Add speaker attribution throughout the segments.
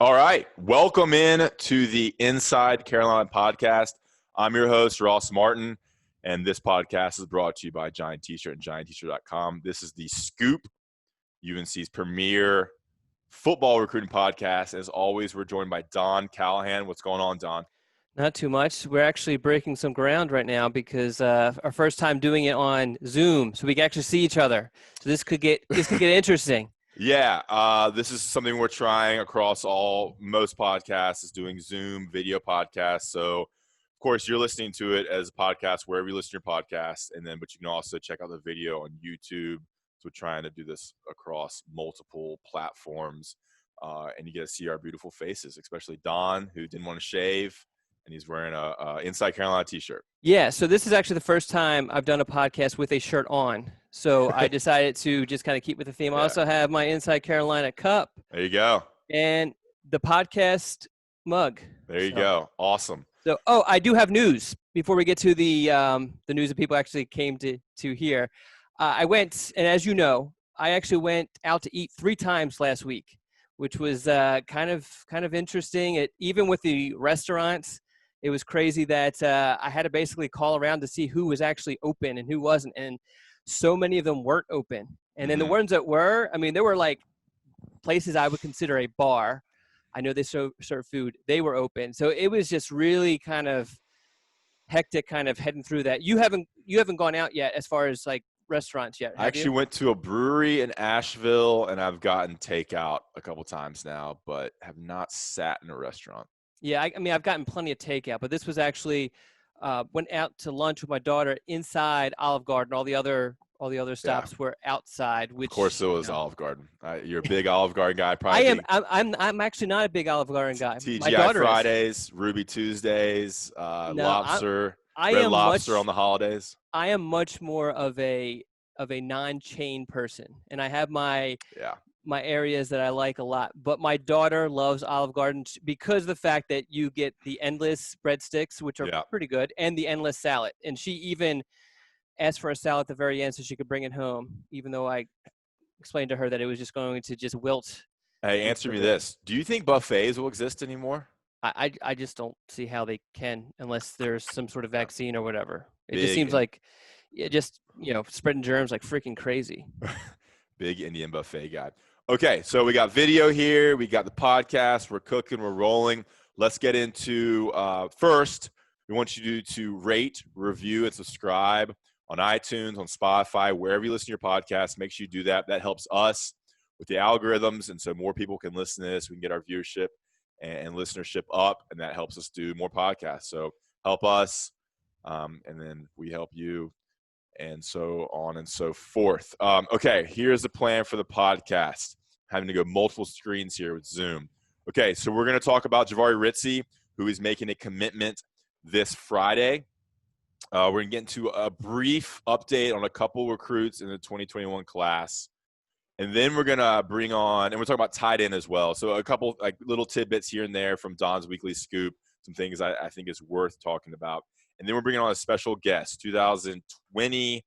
Speaker 1: All right. Welcome in to the Inside Carolina podcast. I'm your host, Ross Martin, and this podcast is brought to you by Giant T-Shirt and GiantT-Shirt.com. This is the Scoop, UNC's premier football recruiting podcast. As always, we're joined by Don Callahan. What's going on, Don?
Speaker 2: Not too much. We're actually breaking some ground right now because our first time doing it on Zoom, so we can actually see each other. So this could get interesting.
Speaker 1: Yeah, this is something we're trying across most podcasts is doing Zoom video podcasts. So, of course, you're listening to it as a podcast wherever you listen to your podcast, but you can also check out the video on YouTube. So we're trying to do this across multiple platforms, and you get to see our beautiful faces, especially Don, who didn't want to shave, and he's wearing a Inside Carolina T-shirt.
Speaker 2: Yeah, so this is actually the first time I've done a podcast with a shirt on. So I decided to just kind of keep with the theme.
Speaker 1: Yeah.
Speaker 2: I also have my Inside Carolina cup.
Speaker 1: There you go.
Speaker 2: And the podcast mug.
Speaker 1: There you go. Awesome.
Speaker 2: So, I do have news before we get to the news that people actually came to hear. I went, and as you know, I actually went out to eat 3 times last week, which was kind of interesting. Even with the restaurants, it was crazy that I had to basically call around to see who was actually open and who wasn't. And so many of them weren't open. And then the ones that were, there were like places I would consider a bar. I know they serve food. They were open. So it was just really kind of hectic kind of heading through that. You haven't gone out yet as far as like restaurants yet.
Speaker 1: I actually went to a brewery in Asheville, and I've gotten takeout a couple times now, but have not sat in a restaurant.
Speaker 2: Yeah, I've gotten plenty of takeout, but this was actually went out to lunch with my daughter inside Olive Garden. All the other stops were outside. Which,
Speaker 1: of course, it was Olive Garden. You're a big Olive Garden guy. Probably.
Speaker 2: I'm actually not a big Olive Garden guy.
Speaker 1: TGI Fridays, Ruby Tuesdays, lobster, red lobster on the holidays.
Speaker 2: I am much more of a non-chain person, and I have my areas that I like a lot. But my daughter loves Olive Garden because of the fact that you get the endless breadsticks, which are pretty good, and the endless salad. And she even asked for a salad at the very end so she could bring it home, even though I explained to her that it was just going to just wilt.
Speaker 1: Hey, answer me this. Do you think buffets will exist anymore?
Speaker 2: I just don't see how they can unless there's some sort of vaccine or whatever. It just seems like spreading germs like freaking crazy.
Speaker 1: Big Indian buffet guy. Okay, so we got video here. We got the podcast. We're cooking. We're rolling. Let's get into first, we want you to rate, review, and subscribe on iTunes, on Spotify, wherever you listen to your podcast. Make sure you do that. That helps us with the algorithms, and so more people can listen to this. We can get our viewership and listenership up, and that helps us do more podcasts. So help us, and then we help you, and so on and so forth. Okay, here's the plan for the podcast. Having to go multiple screens here with Zoom. Okay, so we're going to talk about Jahvaree Ritzie, who is making a commitment this Friday. We're going to get into a brief update on a couple recruits in the 2021 class. And then we're going to bring on, and we're talking about tight end as well. So a couple like little tidbits here and there from Don's Weekly Scoop, some things I think is worth talking about. And then we're bringing on a special guest, 2020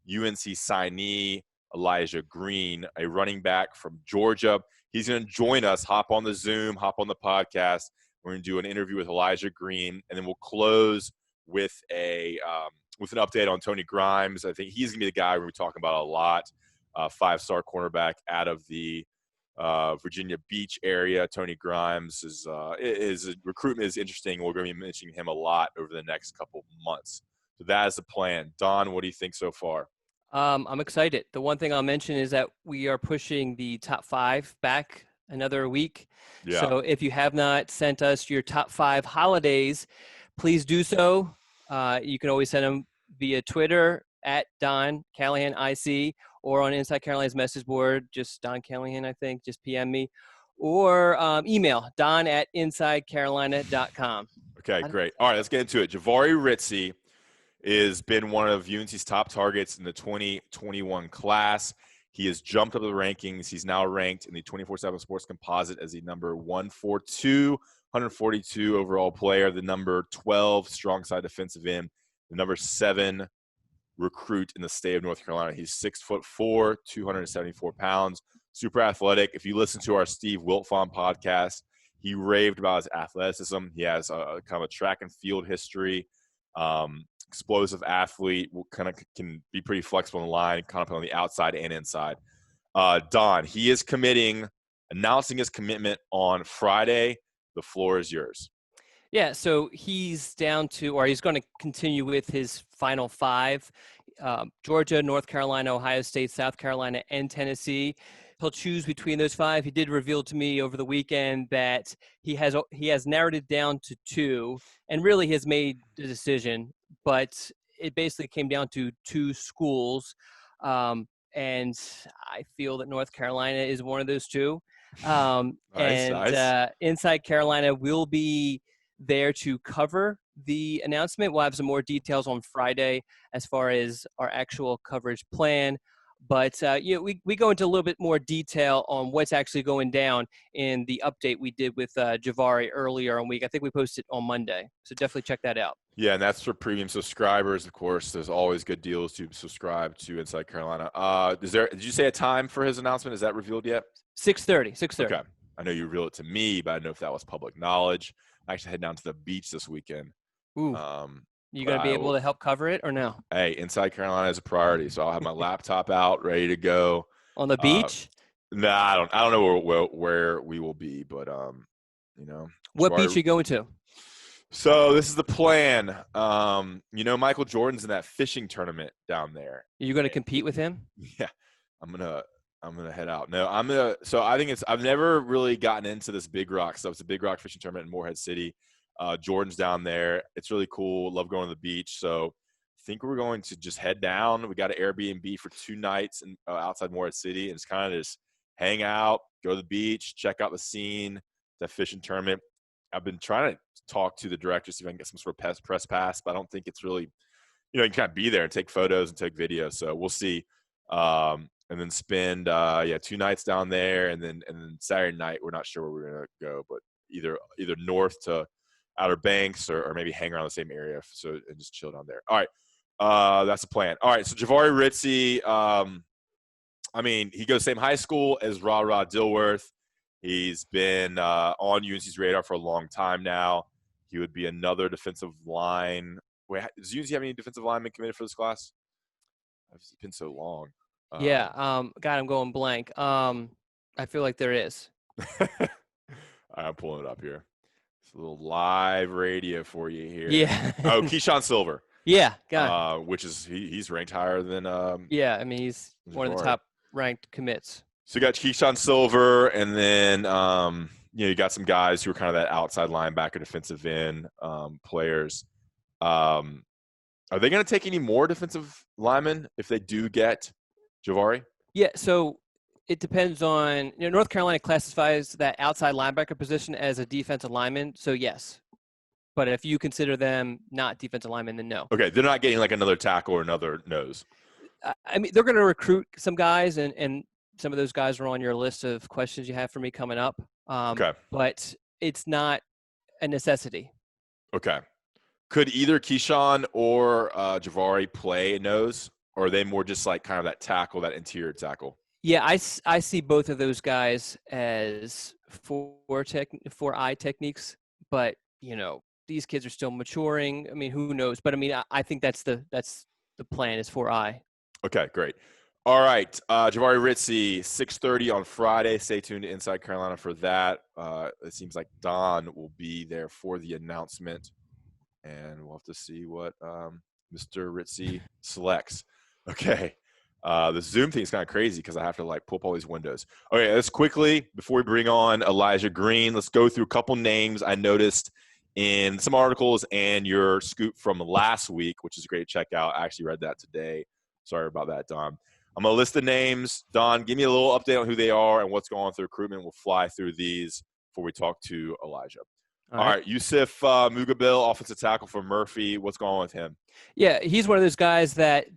Speaker 1: UNC signee, Elijah Green, a running back from Georgia. He's going to join us, hop on the Zoom, hop on the podcast. We're going to do an interview with Elijah Green, and then we'll close with with an update on Tony Grimes. I think he's going to be the guy we're talking about a lot. 5-star cornerback out of the Virginia Beach area. Tony Grimes is recruitment is interesting. We're going to be mentioning him a lot over the next couple months. So that is the plan. Don, what do you think so far?
Speaker 2: I'm excited. The one thing I'll mention is that we are pushing the top 5 back another week.
Speaker 1: Yeah.
Speaker 2: So if you have not sent us your top 5 holidays, please do so. You can always send them via Twitter at Don Callahan IC, or on Inside Carolina's message board, just Don Callahan, I think. Just PM me. Or email don@insidecarolina.com.
Speaker 1: Okay, great. All right, let's get into it. Jahvaree Ritzie has been one of UNC's top targets in the 2021 class. He has jumped up the rankings. He's now ranked in the 24/7 Sports Composite as the number 142 overall player, the number 12 strong side defensive end, the number 7 recruit in the state of North Carolina. He's 6'4", 274 pounds, super athletic. If you listen to our Steve Wiltfong podcast, He raved about his athleticism. He has a kind of a track and field history. Explosive athlete, kind of can be pretty flexible in the line, kind of on the outside and inside. Don, he is announcing his commitment on Friday. The floor is yours.
Speaker 2: Yeah, so he's down to, or he's going to continue with his final five: Georgia, North Carolina, Ohio State, South Carolina, and Tennessee. He'll choose between those five. He did reveal to me over the weekend that he has narrowed it down to two, and really has made the decision. But it basically came down to two schools, and I feel that North Carolina is one of those two.
Speaker 1: Nice.
Speaker 2: Inside Carolina will be there to cover the announcement. We'll have some more details on Friday as far as our actual coverage plan. But we go into a little bit more detail on what's actually going down in the update we did with Javari earlier in the week. I think we posted on Monday, so definitely check that out.
Speaker 1: Yeah, and that's for premium subscribers, of course. There's always good deals to subscribe to Inside Carolina. Did you say a time for his announcement? Is that revealed yet?
Speaker 2: 6:30.
Speaker 1: Okay. I know you revealed it to me, but I don't know if that was public knowledge. I actually head down to the beach this weekend.
Speaker 2: Ooh. You going to be able to help cover it or no?
Speaker 1: Hey, Inside Carolina is a priority, so I'll have my laptop out, ready to go.
Speaker 2: On the beach?
Speaker 1: Nah, I don't know where we will be, but
Speaker 2: What beach are you going to?
Speaker 1: So this is the plan. Michael Jordan's in that fishing tournament down there.
Speaker 2: Are you going to compete with him?
Speaker 1: Yeah, I'm gonna head out. No, so I think I've never really gotten into this Big Rock stuff. It's a Big Rock fishing tournament in Morehead City. Jordan's down there. It's really cool. Love going to the beach. So I think we're going to just head down. We got an Airbnb for 2 nights outside Morehead City, and it's kind of just hang out, go to the beach, check out the scene, that fishing tournament. I've been trying to talk to the director, see if I can get some sort of press pass, but I don't think it's really, you can kind of be there and take photos and take videos. So we'll see. And then spend 2 nights down there, and then Saturday night we're not sure where we're gonna go, but either north to Outer Banks or maybe hang around the same area, and just chill down there. All right, that's the plan. All right, so Javari Ritzy, he goes same high school as Ra Dilworth. He's been on UNC's radar for a long time now. He would be another defensive line. Wait, does UNC have any defensive linemen committed for this class? It's been so long.
Speaker 2: God, I'm going blank. I feel like there is.
Speaker 1: I'm pulling it up here. It's a little live radio for you here.
Speaker 2: Yeah.
Speaker 1: Keyshawn Silver.
Speaker 2: Yeah, got it.
Speaker 1: Which is he's ranked higher than.
Speaker 2: He's one of the top ranked commits.
Speaker 1: So you got Keyshawn Silver, and then you got some guys who are kind of that outside linebacker, defensive end players. Are they going to take any more defensive linemen if they do get Javari?
Speaker 2: Yeah, so it depends on North Carolina classifies that outside linebacker position as a defensive lineman, so yes. But if you consider them not defensive linemen, then no.
Speaker 1: Okay, they're not getting like another tackle or another nose.
Speaker 2: They're going to recruit some guys, and some of those guys are on your list of questions you have for me coming up.
Speaker 1: Okay.
Speaker 2: But it's not a necessity.
Speaker 1: Okay. Could either Keyshawn or Javari play a nose? Or are they more just like kind of that tackle, that interior tackle?
Speaker 2: Yeah, I see both of those guys as 4-eye techniques, but these kids are still maturing. Who knows? But I think that's the plan is 4-eye.
Speaker 1: Okay, great. All right, Jahvaree Ritzie, 6:30 on Friday. Stay tuned to Inside Carolina for that. It seems like Don will be there for the announcement, and we'll have to see what Mr. Ritzy selects. Okay. The Zoom thing is kind of crazy because I have to pull up all these windows. Okay, let's quickly, before we bring on Elijah Green, let's go through a couple names I noticed in some articles and your scoop from last week, which is great to check out. I actually read that today. Sorry about that, Don. I'm going to list the names. Don, give me a little update on who they are and what's going on with the recruitment. We'll fly through these before we talk to Elijah. All right. Yusuf Mugabil, offensive tackle for Murphy. What's going on with him?
Speaker 2: Yeah, he's one of those guys that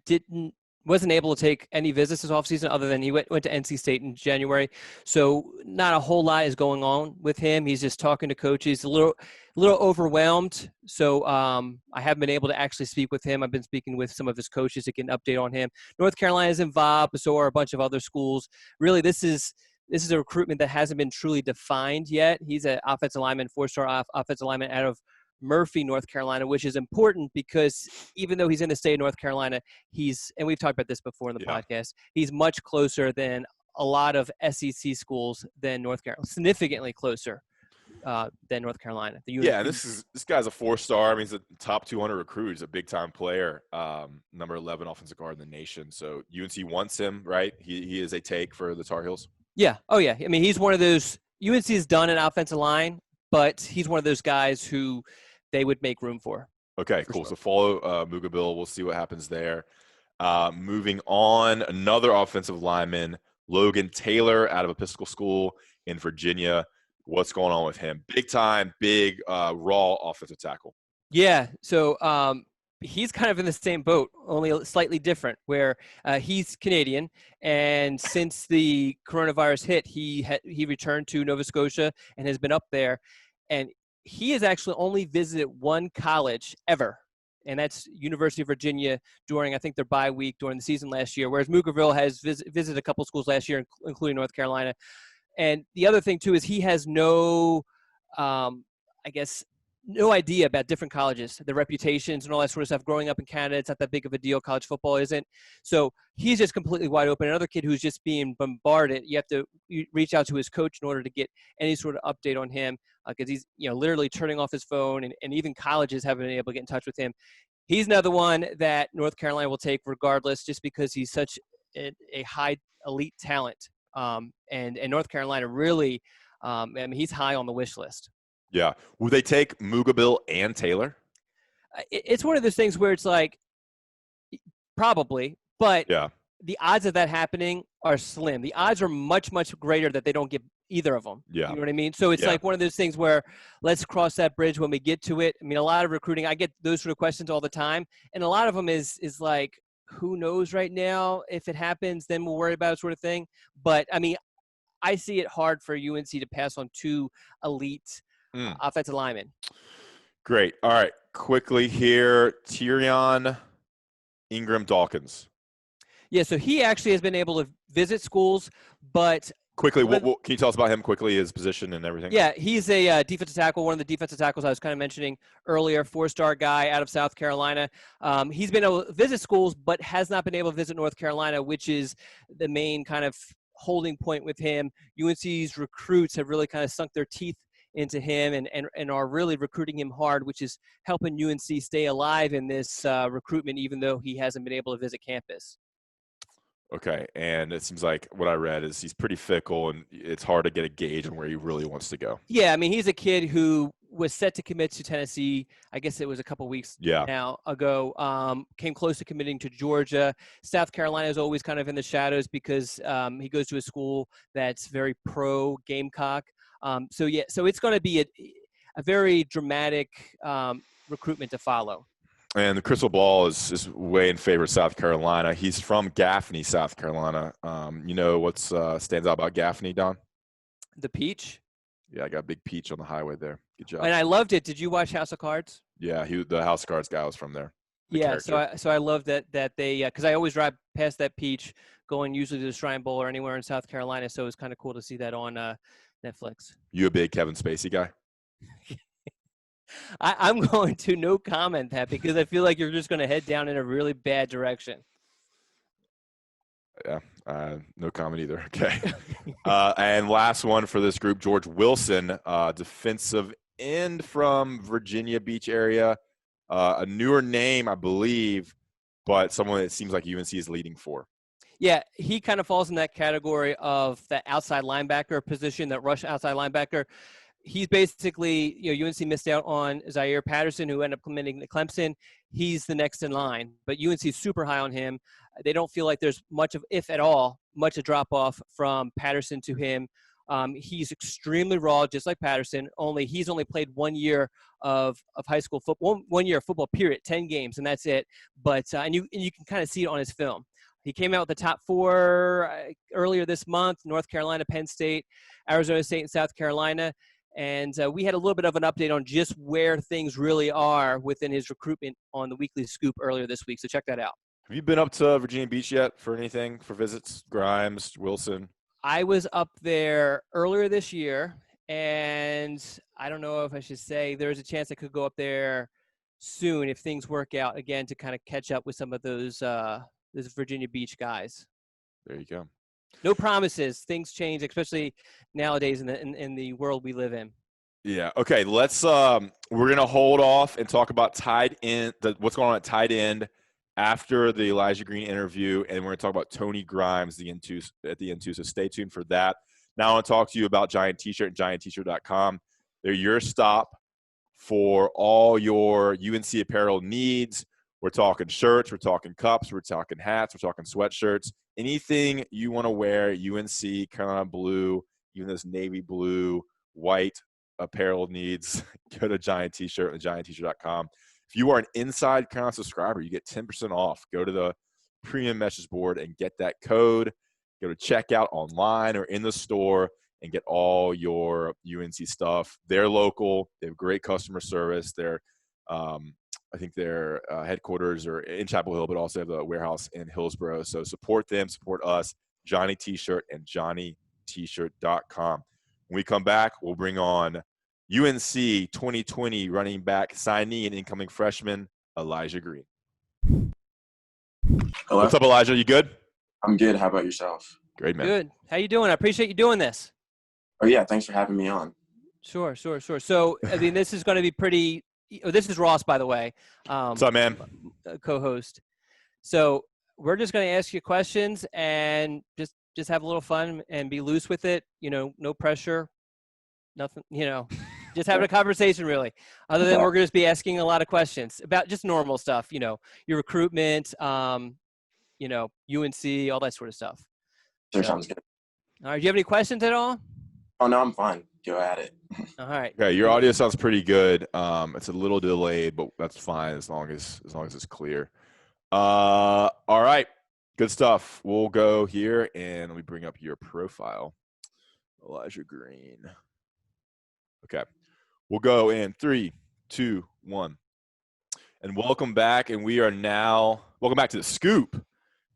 Speaker 2: wasn't able to take any visits this offseason other than he went to NC State in January. So not a whole lot is going on with him. He's just talking to coaches, a little overwhelmed. So I haven't been able to actually speak with him. I've been speaking with some of his coaches to get an update on him. North Carolina's involved, so are a bunch of other schools. Really, this is this is a recruitment that hasn't been truly defined yet. He's an offensive lineman, four-star offensive lineman out of Murphy, North Carolina, which is important because even though he's in the state of North Carolina, and we've talked about this before in the podcast, he's much closer than a lot of SEC schools than North Carolina, significantly closer than North Carolina.
Speaker 1: Yeah, and this guy's a 4-star. I mean, he's a top 200 recruit. He's a big-time player, number 11 offensive guard in the nation. So UNC wants him, right? He is a take for the Tar Heels.
Speaker 2: Yeah. Oh, yeah. I mean, he's one of those – UNC has done an offensive line, but he's one of those guys who they would make room for.
Speaker 1: Okay, cool. Sure. So follow Mugabil. We'll see what happens there. Moving on, another offensive lineman, Logan Taylor out of Episcopal School in Virginia. What's going on with him? Big time, big, raw offensive tackle.
Speaker 2: Yeah. So he's kind of in the same boat, only slightly different, where he's Canadian. And since the coronavirus hit, he returned to Nova Scotia and has been up there. And he has actually only visited one college ever, and that's University of Virginia during, I think, their bye week during the season last year, whereas Mugaville has visited a couple schools last year, including North Carolina. And the other thing, too, is he has no idea about different colleges, the reputations and all that sort of stuff. Growing up in Canada, it's not that big of a deal. College football isn't. So he's just completely wide open. Another kid who's just being bombarded, you have to reach out to his coach in order to get any sort of update on him because he's literally turning off his phone, and even colleges haven't been able to get in touch with him. He's another one that North Carolina will take regardless just because he's such a high elite talent. And North Carolina really, he's high on the wish list.
Speaker 1: Yeah. Would they take Mugabil and Taylor?
Speaker 2: It's one of those things where it's like, probably, but the odds of that happening are slim. The odds are much, much greater that they don't get either of them.
Speaker 1: Yeah.
Speaker 2: You know what I mean? So it's like one of those things where let's cross that bridge when we get to it. I mean, a lot of recruiting, I get those sort of questions all the time. And a lot of them is like, who knows right now? If it happens, then we'll worry about it sort of thing. But, I mean, I see it hard for UNC to pass on two elite offensive linemen.
Speaker 1: Great. All right. Quickly here, Tyrion Ingram Dawkins.
Speaker 2: Yeah, so he actually has been able to visit schools, but
Speaker 1: quickly, what can you tell us about him quickly, his position and everything?
Speaker 2: Yeah, he's a defensive tackle, one of the defensive tackles I was kind of mentioning earlier, 4-star guy out of South Carolina. He's been able to visit schools, but has not been able to visit North Carolina, which is the main kind of holding point with him. UNC's recruits have really kind of sunk their teeth into him and are really recruiting him hard, which is helping UNC stay alive in this recruitment, even though he hasn't been able to visit campus.
Speaker 1: Okay, and it seems like what I read is he's pretty fickle, and it's hard to get a gauge on where he really wants to go.
Speaker 2: Yeah, I mean, he's a kid who was set to commit to Tennessee. I guess it was a couple weeks ago. Came close to committing to Georgia. South Carolina is always kind of in the shadows because he goes to a school that's very pro Gamecock. So it's going to be a very dramatic recruitment to follow.
Speaker 1: And the crystal ball is way in favor of South Carolina. He's from Gaffney, South Carolina. You know what stands out about Gaffney, Don?
Speaker 2: The peach.
Speaker 1: Yeah, I got a big peach on the highway there. Good job.
Speaker 2: And I loved it. Did you watch House of Cards?
Speaker 1: Yeah, the House of Cards guy was from there.
Speaker 2: So I love that they because I always drive past that peach going usually to the Shrine Bowl or anywhere in South Carolina. So it was kind of cool to see that on Netflix.
Speaker 1: You a big Kevin Spacey guy?
Speaker 2: I'm going to no comment that because I feel like you're just going to head down in a really bad direction.
Speaker 1: Yeah, no comment either. Okay. And last one for this group, George Wilson, defensive end from Virginia Beach area. A newer name, I believe, but someone that seems like UNC is leading for.
Speaker 2: Yeah, he kind of falls in that category of that outside linebacker position, that rush outside linebacker. He's basically, UNC missed out on Zaire Patterson, who ended up committing to Clemson. He's the next in line, but UNC is super high on him. They don't feel like there's much of, if at all, much a drop-off from Patterson to him. He's extremely raw, just like Patterson, only he's only played 1 year of high school football, 1 year of football, period, 10 games, and that's it. But and you can kind of see it on his film. He came out with the top 4 earlier this month, North Carolina, Penn State, Arizona State, and South Carolina. And we had a little bit of an update on just where things really are within his recruitment on the Weekly Scoop earlier this week. So check that out.
Speaker 1: Have you been up to Virginia Beach yet for anything, for visits? Grimes, Wilson?
Speaker 2: I was up there earlier this year, and I don't know if I should say there's a chance I could go up there soon if things work out again to kind of catch up with some of those Virginia Beach guys.
Speaker 1: There you go.
Speaker 2: No promises. Things change, especially nowadays in the world we live in.
Speaker 1: Yeah. Okay. Let's. We're gonna hold off and talk about tight end. What's going on at tight end after the Elijah Green interview, and we're gonna talk about Tony Grimes at the end too. So stay tuned for that. Now I want to talk to you about Giant T-shirt and GiantT-shirt.com. They're your stop for all your UNC apparel needs. We're talking shirts, we're talking cups, we're talking hats, we're talking sweatshirts. Anything you want to wear, UNC, Carolina blue, even this navy blue, white apparel needs, go to Giant T-shirt and GiantT-shirt.com. If you are an Inside Carolina subscriber, you get 10% off. Go to the premium message board and get that code. Go to checkout online or in the store and get all your UNC stuff. They're local. They have great customer service. I think their headquarters are in Chapel Hill, but also have a warehouse in Hillsborough. So support them, support us, Johnny T-shirt and JohnnyT-shirt.com. When we come back, we'll bring on UNC 2020 running back signee and incoming freshman, Elijah Green.
Speaker 3: Hello?
Speaker 1: What's up, Elijah? You good?
Speaker 3: I'm good. How about yourself?
Speaker 1: Great, man.
Speaker 2: Good. How you doing? I appreciate you doing this.
Speaker 3: Oh, yeah. Thanks for having me on.
Speaker 2: Sure. So, I mean, this is going to be pretty – this is Ross, by the way.
Speaker 1: What's up, man?
Speaker 2: Co-host. So we're just going to ask you questions and just have a little fun and be loose with it. No pressure, nothing, just having a conversation really. Other than we're going to be asking a lot of questions about just normal stuff, your recruitment, UNC, all that sort of stuff.
Speaker 3: Sure, sounds good.
Speaker 2: All right. Do you have any questions at all?
Speaker 3: Oh, no, I'm fine. Go at it.
Speaker 2: All right.
Speaker 1: Okay, your audio sounds pretty good. It's a little delayed, but that's fine as long as it's clear. All right, good stuff. We'll go here and let me bring up your profile, Elijah Green. Okay, we'll go in 3, 2, 1, and welcome back. And we are now welcome back to the Scoop,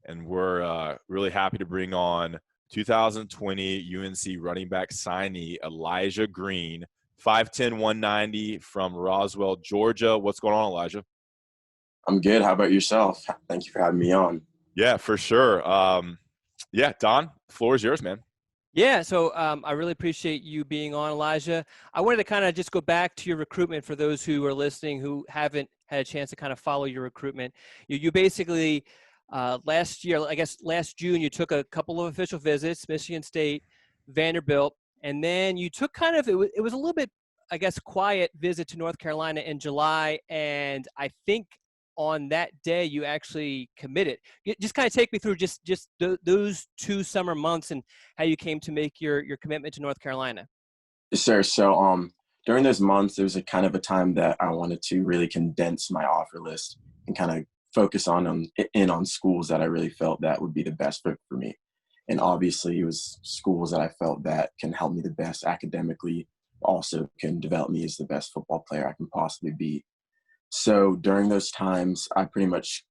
Speaker 1: and we're really happy to bring on 2020 UNC running back signee Elijah Green, 5'10", 190 from Roswell, Georgia. What's going on, Elijah?
Speaker 3: I'm good. How about yourself? Thank you for having me on.
Speaker 1: Yeah, for sure. Don, the floor is yours, man.
Speaker 2: Yeah, so I really appreciate you being on, Elijah. I wanted to kind of just go back to your recruitment for those who are listening who haven't had a chance to kind of follow your recruitment. You basically last year, I guess last June, you took a couple of official visits, Michigan State, Vanderbilt, and then you took kind of, it was a little bit, I guess, quiet visit to North Carolina in July, and I think on that day you actually committed. Just kind of take me through just those 2 summer months and how you came to make your commitment to North Carolina.
Speaker 3: Yes, sir. So during those months, there was a kind of a time that I wanted to really condense my offer list and kind of focus on schools that I really felt that would be the best fit for me. And obviously it was schools that I felt that can help me the best academically, also can develop me as the best football player I can possibly be. So during those times, I pretty much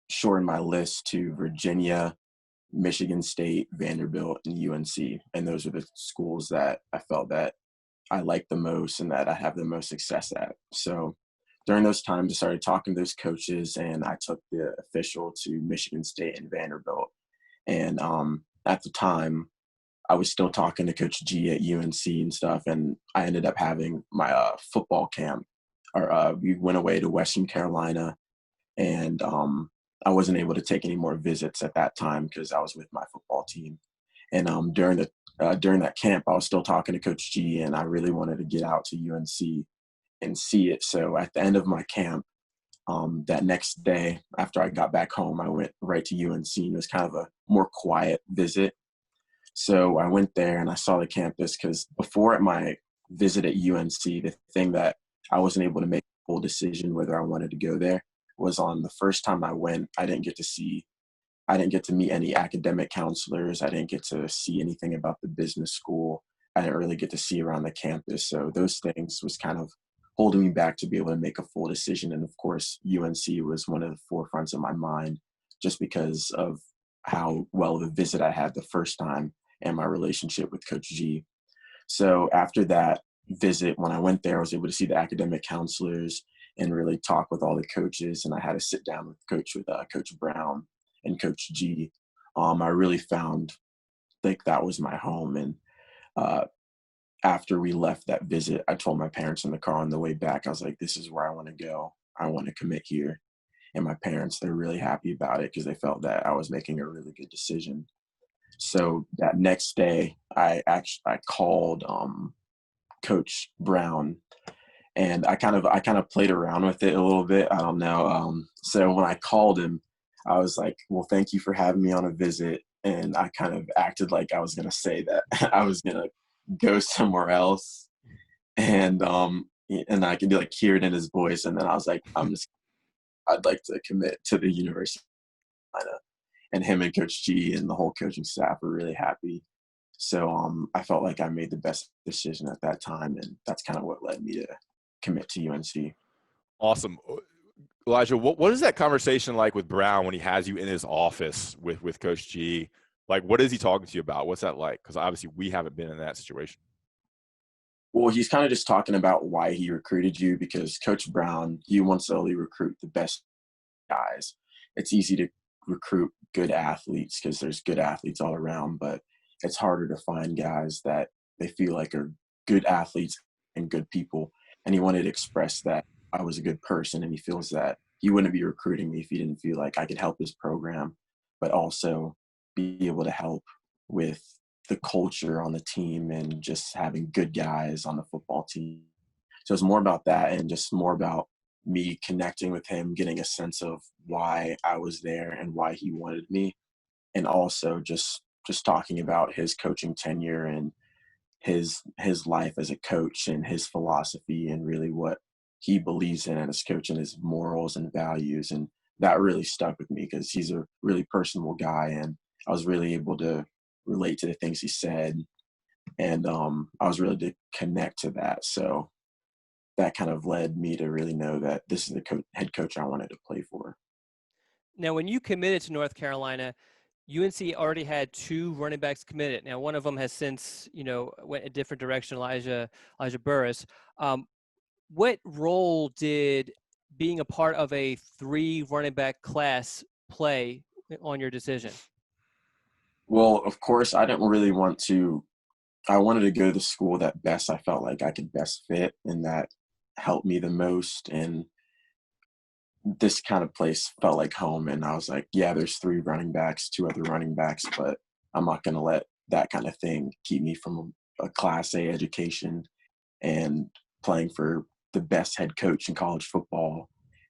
Speaker 3: shortened my list to Virginia, Michigan State, Vanderbilt, and UNC. And those are the schools that I felt that I liked the most and that I have the most success at. So during those times, I started talking to those coaches, and I took the official to Michigan State and Vanderbilt. And at the time, I was still talking to Coach G at UNC and stuff, and I ended up having my football camp. We went away to Western Carolina, and I wasn't able to take any more visits at that time because I was with my football team. And during that camp, I was still talking to Coach G, and I really wanted to get out to UNC and see it. So at the end of my camp, that next day after I got back home, I went right to UNC, and it was kind of a more quiet visit. So I went there and I saw the campus because before at my visit at UNC, the thing that I wasn't able to make a full decision whether I wanted to go there was on the first time I went, I didn't get to meet any academic counselors. I didn't get to see anything about the business school. I didn't really get to see around the campus. So those things was kind of holding me back to be able to make a full decision. And of course, UNC was one of the forefronts of my mind just because of how well of a visit I had the first time and my relationship with Coach G. So after that visit, when I went there, I was able to see the academic counselors and really talk with all the coaches. And I had to sit down with Coach Brown and Coach G. I really found like that was my home. And after we left that visit, I told my parents in the car on the way back, I was like, this is where I want to go. I want to commit here. And my parents, they're really happy about it because they felt that I was making a really good decision. So that next day, I called Coach Brown, and I kind of played around with it a little bit. I don't know. So when I called him, I was like, "Well, thank you for having me on a visit," and I kind of acted like I was gonna say that I was gonna go somewhere else, and I could like hear it in his voice, and then I was like, I'd like to commit to the University of Carolina. And him and Coach G and the whole coaching staff were really happy. So I felt like I made the best decision at that time, and that's kind of what led me to commit to UNC.
Speaker 1: Awesome. Elijah, what is that conversation like with Brown when he has you in his office with Coach G? Like, what is he talking to you about? What's that like? Because obviously we haven't been in that situation.
Speaker 3: Well, he's kind of just talking about why he recruited you, because Coach Brown, he wants to only recruit the best guys. It's easy to recruit good athletes because there's good athletes all around, but it's harder to find guys that they feel like are good athletes and good people. And he wanted to express that I was a good person, and he feels that he wouldn't be recruiting me if he didn't feel like I could help his program, but also be able to help with the culture on the team and just having good guys on the football team. So it's more about that and just more about me connecting with him, getting a sense of why I was there and why he wanted me. And also just talking about his coaching tenure and his life as a coach and his philosophy and really what he believes in as a coach and his morals and values. And that really stuck with me because he's a really personable guy, and I was really able to relate to the things he said, and I was really to connect to that. So that kind of led me to really know that this is the head coach I wanted to play for.
Speaker 2: Now, when you committed to North Carolina, UNC already had 2 running backs committed. Now, one of them has since, went a different direction, Elijah Burris. What role did being a part of a 3 running back class play on your decision?
Speaker 3: Well, of course, I didn't really want to. I wanted to go to the school that best I felt like I could best fit and that helped me the most. And this kind of place felt like home. And I was like, yeah, there's 3 running backs, 2 other running backs, but I'm not going to let that kind of thing keep me from a Class A education and playing for the best head coach in college football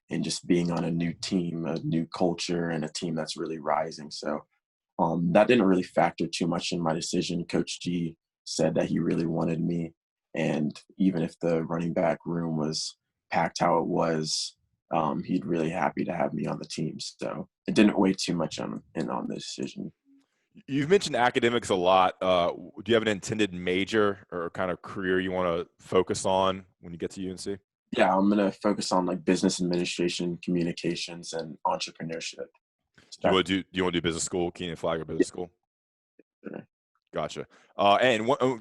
Speaker 3: and just being on a new team, a new culture, and a team that's really rising. So that didn't really factor too much in my decision. Coach G said that he really wanted me. And even if the running back room was packed how it was, he'd really happy to have me on the team. So it didn't weigh too much on the decision.
Speaker 1: You've mentioned academics a lot. Do you have an intended major or kind of career you want to focus on when you get to UNC?
Speaker 3: Yeah, I'm going to focus on like business administration, communications, and entrepreneurship.
Speaker 1: Do you want to do business school, Keenan Flagler business school?
Speaker 3: Yeah.
Speaker 1: Gotcha.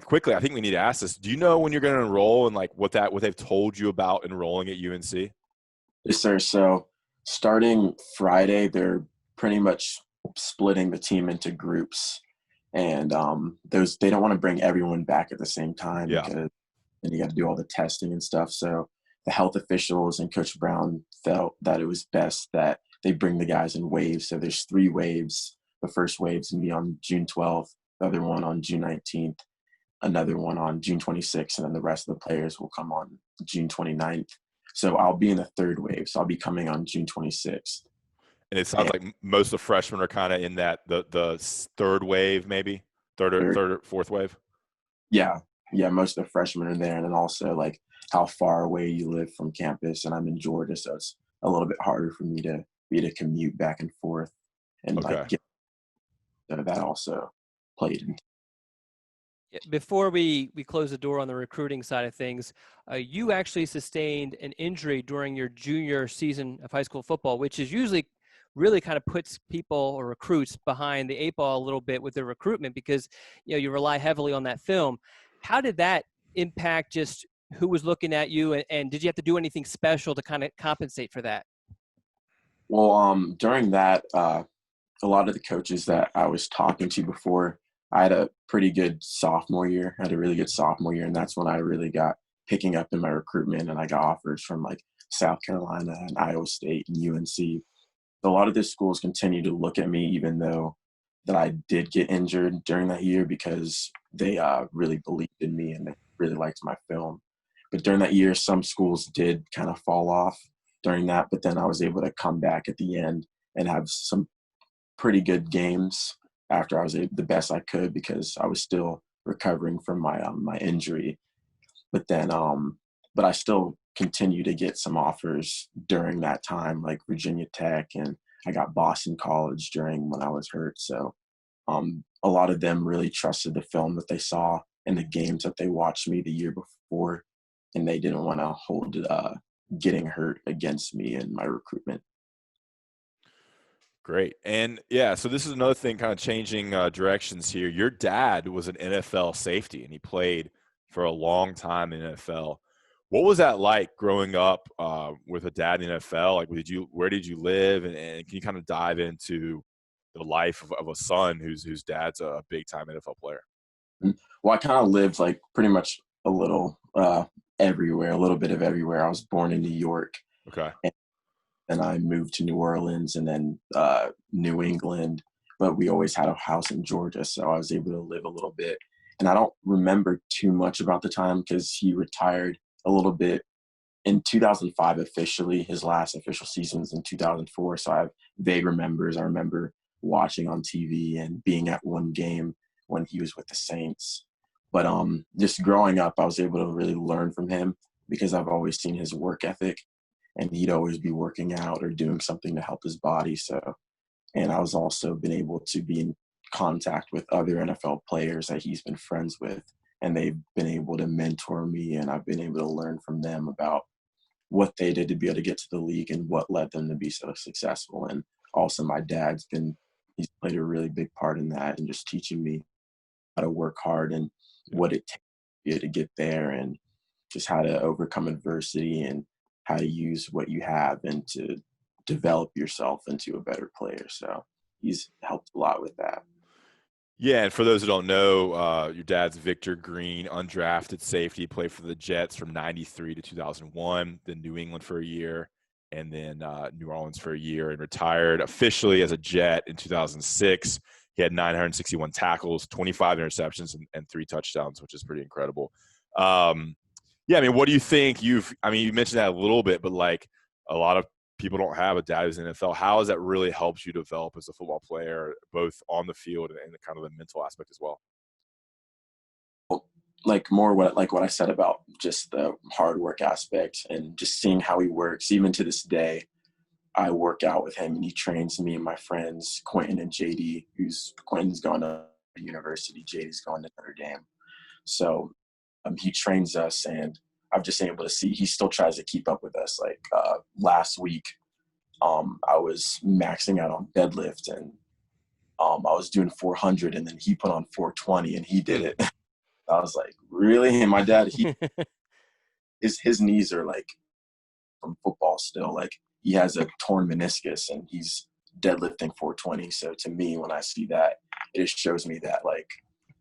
Speaker 1: Quickly, I think we need to ask this. Do you know when you're going to enroll and like what they've told you about enrolling at UNC?
Speaker 3: Yes, sir. So starting Friday, they're pretty much splitting the team into groups, and they don't want to bring everyone back at the same time because then you got to do all the testing and stuff. So the health officials and Coach Brown felt that it was best that they bring the guys in waves. So there's 3 waves. The first wave's gonna be on June 12th, the other one on June 19th, another one on June 26th, and then the rest of the players will come on June 29th. So I'll be in the 3rd wave. So I'll be coming on June 26th.
Speaker 1: And it sounds like most of the freshmen are kind of in that the 3rd wave, maybe third or 4th wave.
Speaker 3: Yeah, most of the freshmen are there, and then also like how far away you live from campus. And I'm in Georgia, so it's a little bit harder for me to commute back and forth, and so that also played in.
Speaker 2: Before we close the door on the recruiting side of things, you actually sustained an injury during your junior season of high school football, which is usually really kind of puts people or recruits behind the eight ball a little bit with their recruitment because, you rely heavily on that film. How did that impact just who was looking at you, and did you have to do anything special to kind of compensate for that?
Speaker 3: Well, during that, a lot of the coaches that I was talking to before, I had a pretty good sophomore year. I had a really good sophomore year, and that's when I really got picking up in my recruitment, and I got offers from like South Carolina and Iowa State and UNC. A lot of the schools continue to look at me, even though that I did get injured during that year, because they really believed in me and they really liked my film. But during that year, some schools did kind of fall off during that, but then I was able to come back at the end and have some pretty good games after I was the best I could because I was still recovering from my injury. But then, but I still continue to get some offers during that time, like Virginia Tech, and I got Boston College during when I was hurt. So a lot of them really trusted the film that they saw and the games that they watched me the year before, and they didn't want to hold getting hurt against me in my recruitment.
Speaker 1: Great. And yeah, so this is another thing kind of changing directions here. Your dad was an NFL safety and he played for a long time in NFL. What was that like growing up with a dad in NFL? Like, where did you live? And can you kind of dive into the life of a son whose dad's a big time NFL player?
Speaker 3: Well, I kind of lived like pretty much a little everywhere, a little bit of everywhere. I was born in New York.
Speaker 1: Okay.
Speaker 3: And I moved to New Orleans and then New England, but we always had a house in Georgia, so I was able to live a little bit. And I don't remember too much about the time because he retired a little bit in 2005 officially. His last official season was in 2004, so I have vague remembers. I remember watching on TV and being at one game when he was with the Saints. But just growing up, I was able to really learn from him because I've always seen his work ethic. And he'd always be working out or doing something to help his body. So, and I was also been able to be in contact with other NFL players that he's been friends with, and they've been able to mentor me, and I've been able to learn from them about what they did to be able to get to the league and what led them to be so successful. And also my he's played a really big part in that and just teaching me how to work hard and what it takes to get there and just how to overcome adversity and how to use what you have and to develop yourself into a better player. So he's helped a lot with that.
Speaker 1: Yeah, and for those who don't know, your dad's Victor Green, undrafted safety, played for the Jets from 93 to 2001, then New England for a year, and then New Orleans for a year, and retired officially as a Jet in 2006. He had 961 tackles, 25 interceptions, and 3 touchdowns, which is pretty incredible. Yeah, I mean, what do you think? You mentioned that a little bit, but like a lot of people don't have a dad who's in the NFL. How has that really helped you develop as a football player, both on the field and the kind of the mental aspect as well?
Speaker 3: Like more what I said about just the hard work aspect and just seeing how he works. Even to this day, I work out with him and he trains me and my friends, Quentin and JD, Quentin's gone to university, JD's gone to Notre Dame. So he trains us, and I've just been able to see he still tries to keep up with us. Like last week, I was maxing out on deadlift, and I was doing 400, and then he put on 420, and he did it. I was like, really? And my dad, his knees are like from football still. Like he has a torn meniscus, and he's deadlifting 420. So to me, when I see that, it just shows me that like,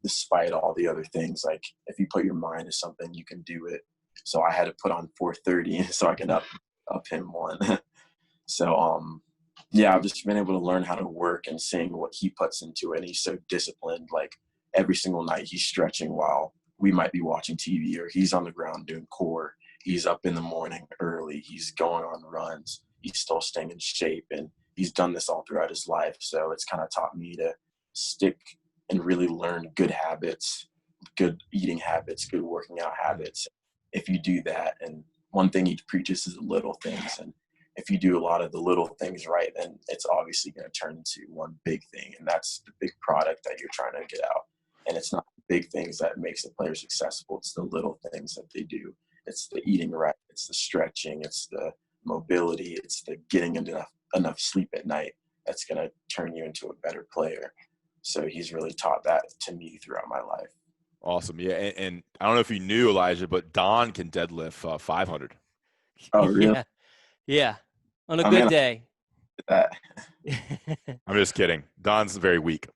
Speaker 3: despite all the other things, like if you put your mind to something, you can do it. So I had to put on 430 so I can up him one. So yeah, I've just been able to learn how to work and seeing what he puts into it. And he's so disciplined. Like every single night he's stretching while we might be watching TV, or he's on the ground doing core. He's up in the morning early. He's going on runs. He's still staying in shape, and he's done this all throughout his life. So it's kind of taught me to stick and really learn good habits, good eating habits, good working out habits. If you do that, and one thing he preaches is the little things. And if you do a lot of the little things right, then it's obviously going to turn into one big thing. And that's the big product that you're trying to get out. And it's not the big things that makes the player successful. It's the little things that they do. It's the eating right. It's the stretching. It's the mobility. It's the getting enough sleep at night. that's going to turn you into a better player. So he's really taught that to me throughout my life.
Speaker 1: Awesome. Yeah. And I don't know if you knew, Elijah, but Don can deadlift 500.
Speaker 3: Oh, really?
Speaker 2: Yeah. Yeah. On a
Speaker 3: I
Speaker 2: good
Speaker 3: mean,
Speaker 2: day.
Speaker 3: that.
Speaker 1: I'm just kidding. Don's very weak.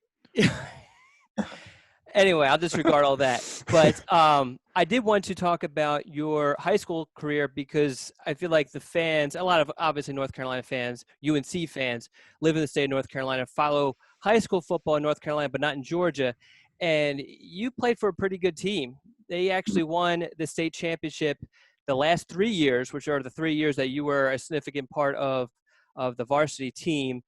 Speaker 2: Anyway, I'll disregard all that. But I did want to talk about your high school career because I feel like the fans, a lot of obviously North Carolina fans, UNC fans, live in the state of North Carolina, follow high school football in North Carolina, but not in Georgia. And you played for a pretty good team. They actually won the state championship the last 3 years, which are the 3 years that you were a significant part of the varsity team.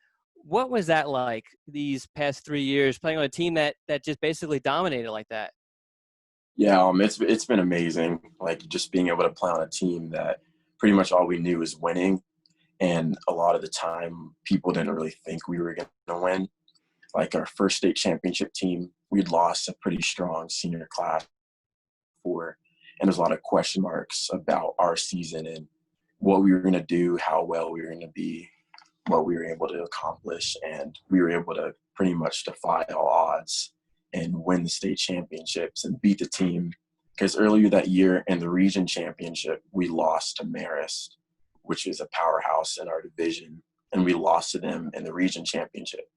Speaker 2: What was that like these past 3 years playing on a team that just basically dominated like that?
Speaker 3: Yeah, it's been amazing. Like just being able to play on a team that pretty much all we knew was winning, and a lot of the time people didn't really think we were going to win. Like our first state championship team, we'd lost a pretty strong senior class before, and there's a lot of question marks about our season and what we were going to do, how well we were going to be, what we were able to accomplish, and we were able to pretty much defy all odds and win the state championships and beat the team. Because earlier that year in the region championship, we lost to Marist, which is a powerhouse in our division, and we lost to them in the region championship.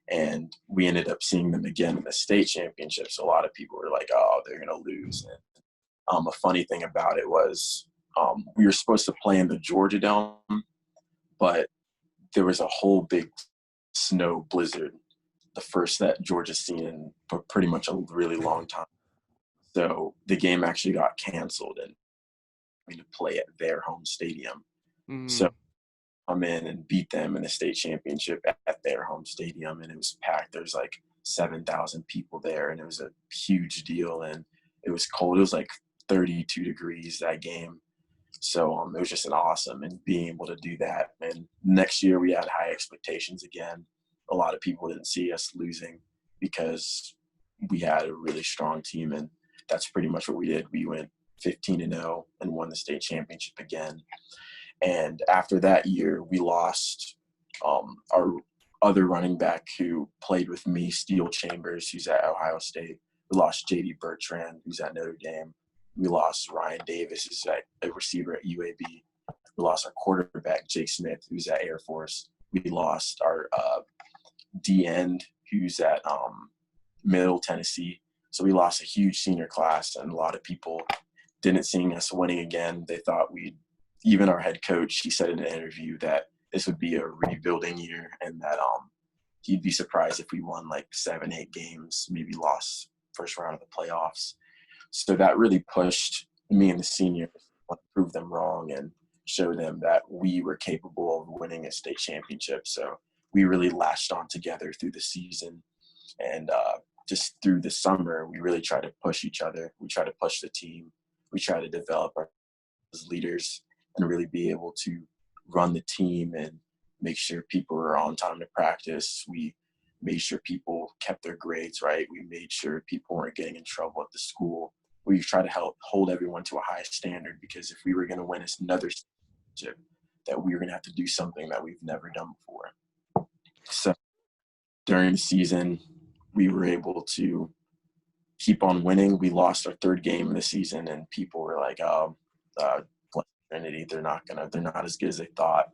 Speaker 3: And we ended up seeing them again in the state championship. So a lot of people were like, oh, they're going to lose. And a funny thing about it was we were supposed to play in the Georgia Dome, but there was a whole big snow blizzard, the first that Georgia's seen in pretty much a really long time. So the game actually got canceled and we had to play at their home stadium. So I'm in and beat them in the state championship at their home stadium, and it was packed. There's like 7,000 people there, and it was a huge deal. And it was cold. It was like 32 degrees that game. So it was just an awesome, and being able to do that. And next year we had high expectations again. A lot of people didn't see us losing because we had a really strong team, and that's pretty much what we did. We went 15-0 and won the state championship again. And after that year, we lost our other running back who played with me, Steele Chambers, who's at Ohio State. We lost J.D. Bertrand, who's at Notre Dame. We lost Ryan Davis, who's a receiver at UAB. We lost our quarterback, Jake Smith, who's at Air Force. We lost our D-end, who's at Middle Tennessee. So we lost a huge senior class, and a lot of people didn't see us winning again. They thought even our head coach, he said in an interview that this would be a rebuilding year and that he'd be surprised if we won like 7-8 games, maybe lost first round of the playoffs. So that really pushed me and the seniors to prove them wrong and show them that we were capable of winning a state championship. So we really latched on together through the season, and just through the summer, we really tried to push each other. We tried to push the team. We tried to develop our leaders and really be able to run the team and make sure people were on time to practice. We made sure people kept their grades right. We made sure people weren't getting in trouble at the school. We tried to help hold everyone to a high standard, because if we were going to win another championship, that we were going to have to do something that we've never done before. So during the season, we were able to keep on winning. We lost our third game of the season, and people were like, Trinity, they're not as good as they thought.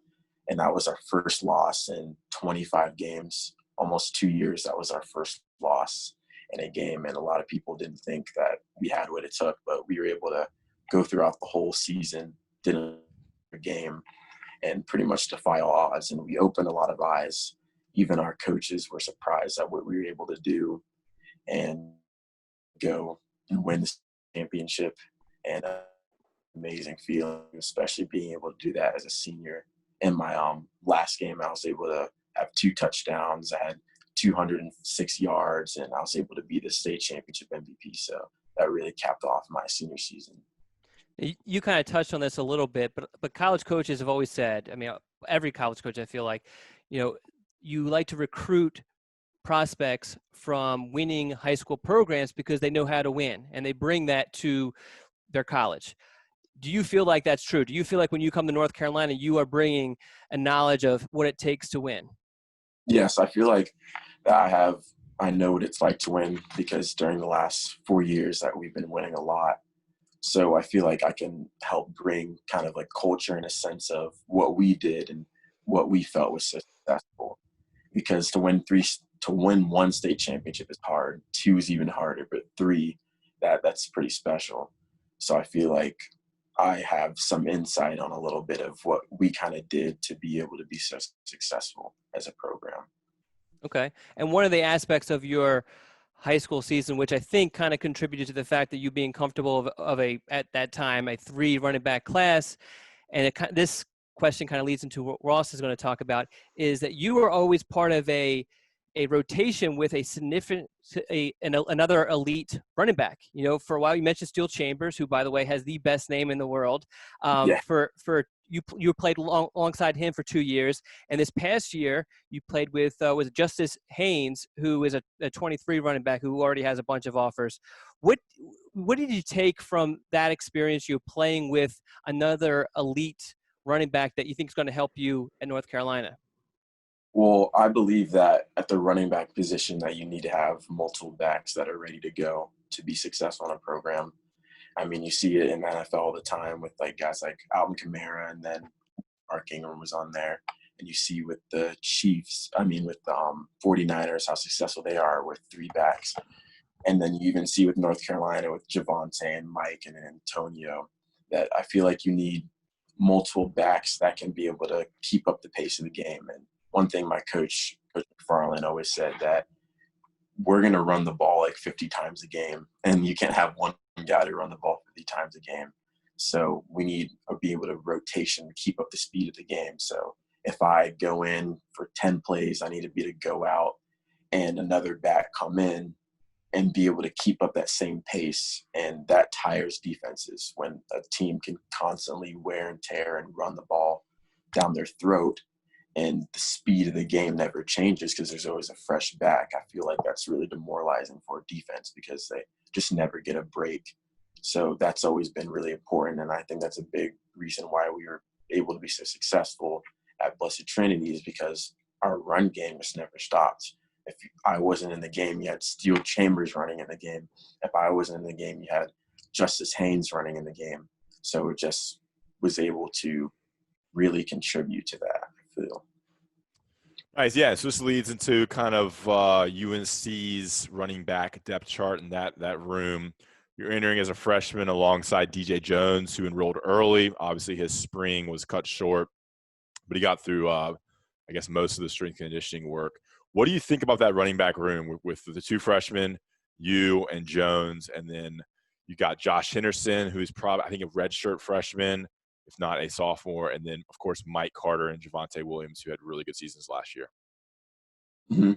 Speaker 3: And that was our first loss in 25 games, almost 2 years. That was our first loss in a game. And a lot of people didn't think that we had what it took, but we were able to go throughout the whole season, did a game, and pretty much defy all odds. And we opened a lot of eyes. Even our coaches were surprised at what we were able to do and go and win the championship. And amazing feeling, especially being able to do that as a senior. In my last game, I was able to have 2 touchdowns. I had 206 yards, and I was able to be the state championship MVP. So that really capped off my senior season.
Speaker 2: You kind of touched on this a little bit, but college coaches have always said, I mean, every college coach, I feel like, you like to recruit prospects from winning high school programs because they know how to win, and they bring that to their college. Do you feel like that's true? Do you feel like when you come to North Carolina, you are bringing a knowledge of what it takes to win?
Speaker 3: Yes, I feel like that I know what it's like to win because during the last 4 years that we've been winning a lot. So I feel like I can help bring kind of like culture in a sense of what we did and what we felt was successful. Because to win one state championship is hard. Two is even harder, but three, that's pretty special. So I feel like I have some insight on a little bit of what we kind of did to be able to be so successful as a program.
Speaker 2: Okay. And one of the aspects of your high school season, which I think kind of contributed to the fact that you being comfortable of a at that time a 3 running back class, and this question kind of leads into what Ross is going to talk about, is that you were always part of a rotation with a significant another elite running back. You know, for a while you mentioned Steel Chambers, who by the way has the best name in the world.
Speaker 3: Yeah.
Speaker 2: For you played alongside him for 2 years, and this past year you played with Justice Haynes, who is a 23 running back who already has a bunch of offers. What what did you take from that experience, you playing with another elite running back, that you think is going to help you at North Carolina?
Speaker 3: Well, I believe that at the running back position that you need to have multiple backs that are ready to go to be successful in a program. I mean, you see it in the NFL all the time with like guys like Alvin Kamara, and then Mark Ingram was on there. And you see with the Chiefs, I mean, with the 49ers, how successful they are with three backs. And then you even see with North Carolina with Javante and Mike and Antonio that I feel like you need multiple backs that can be able to keep up the pace of the game. And one thing my Coach McFarland, always said that we're going to run the ball like 50 times a game, and you can't have one guy to run the ball 50 times a game. So we need to be able to rotation to keep up the speed of the game. So if I go in for 10 plays, I need to be to go out and another back come in and be able to keep up that same pace. And that tires defenses when a team can constantly wear and tear and run the ball down their throat, and the speed of the game never changes because there's always a fresh back. I feel like that's really demoralizing for defense because they just never get a break. So that's always been really important. And I think that's a big reason why we were able to be so successful at Blessed Trinity, is because our run game just never stopped. If I wasn't in the game, you had Steel Chambers running in the game. If I wasn't in the game, you had Justice Haynes running in the game. So it just was able to really contribute to that, I feel.
Speaker 1: Nice. Yeah. So this leads into kind of UNC's running back depth chart in that room. You're entering as a freshman alongside DJ Jones, who enrolled early. Obviously, his spring was cut short, but he got through, I guess, most of the strength conditioning work. What do you think about that running back room with the two freshmen, you and Jones, and then you got Josh Henderson, who's probably, I think, a redshirt freshman, if not a sophomore, and then, of course, Mike Carter and Javante Williams, who had really good seasons last year.
Speaker 3: Mm-hmm.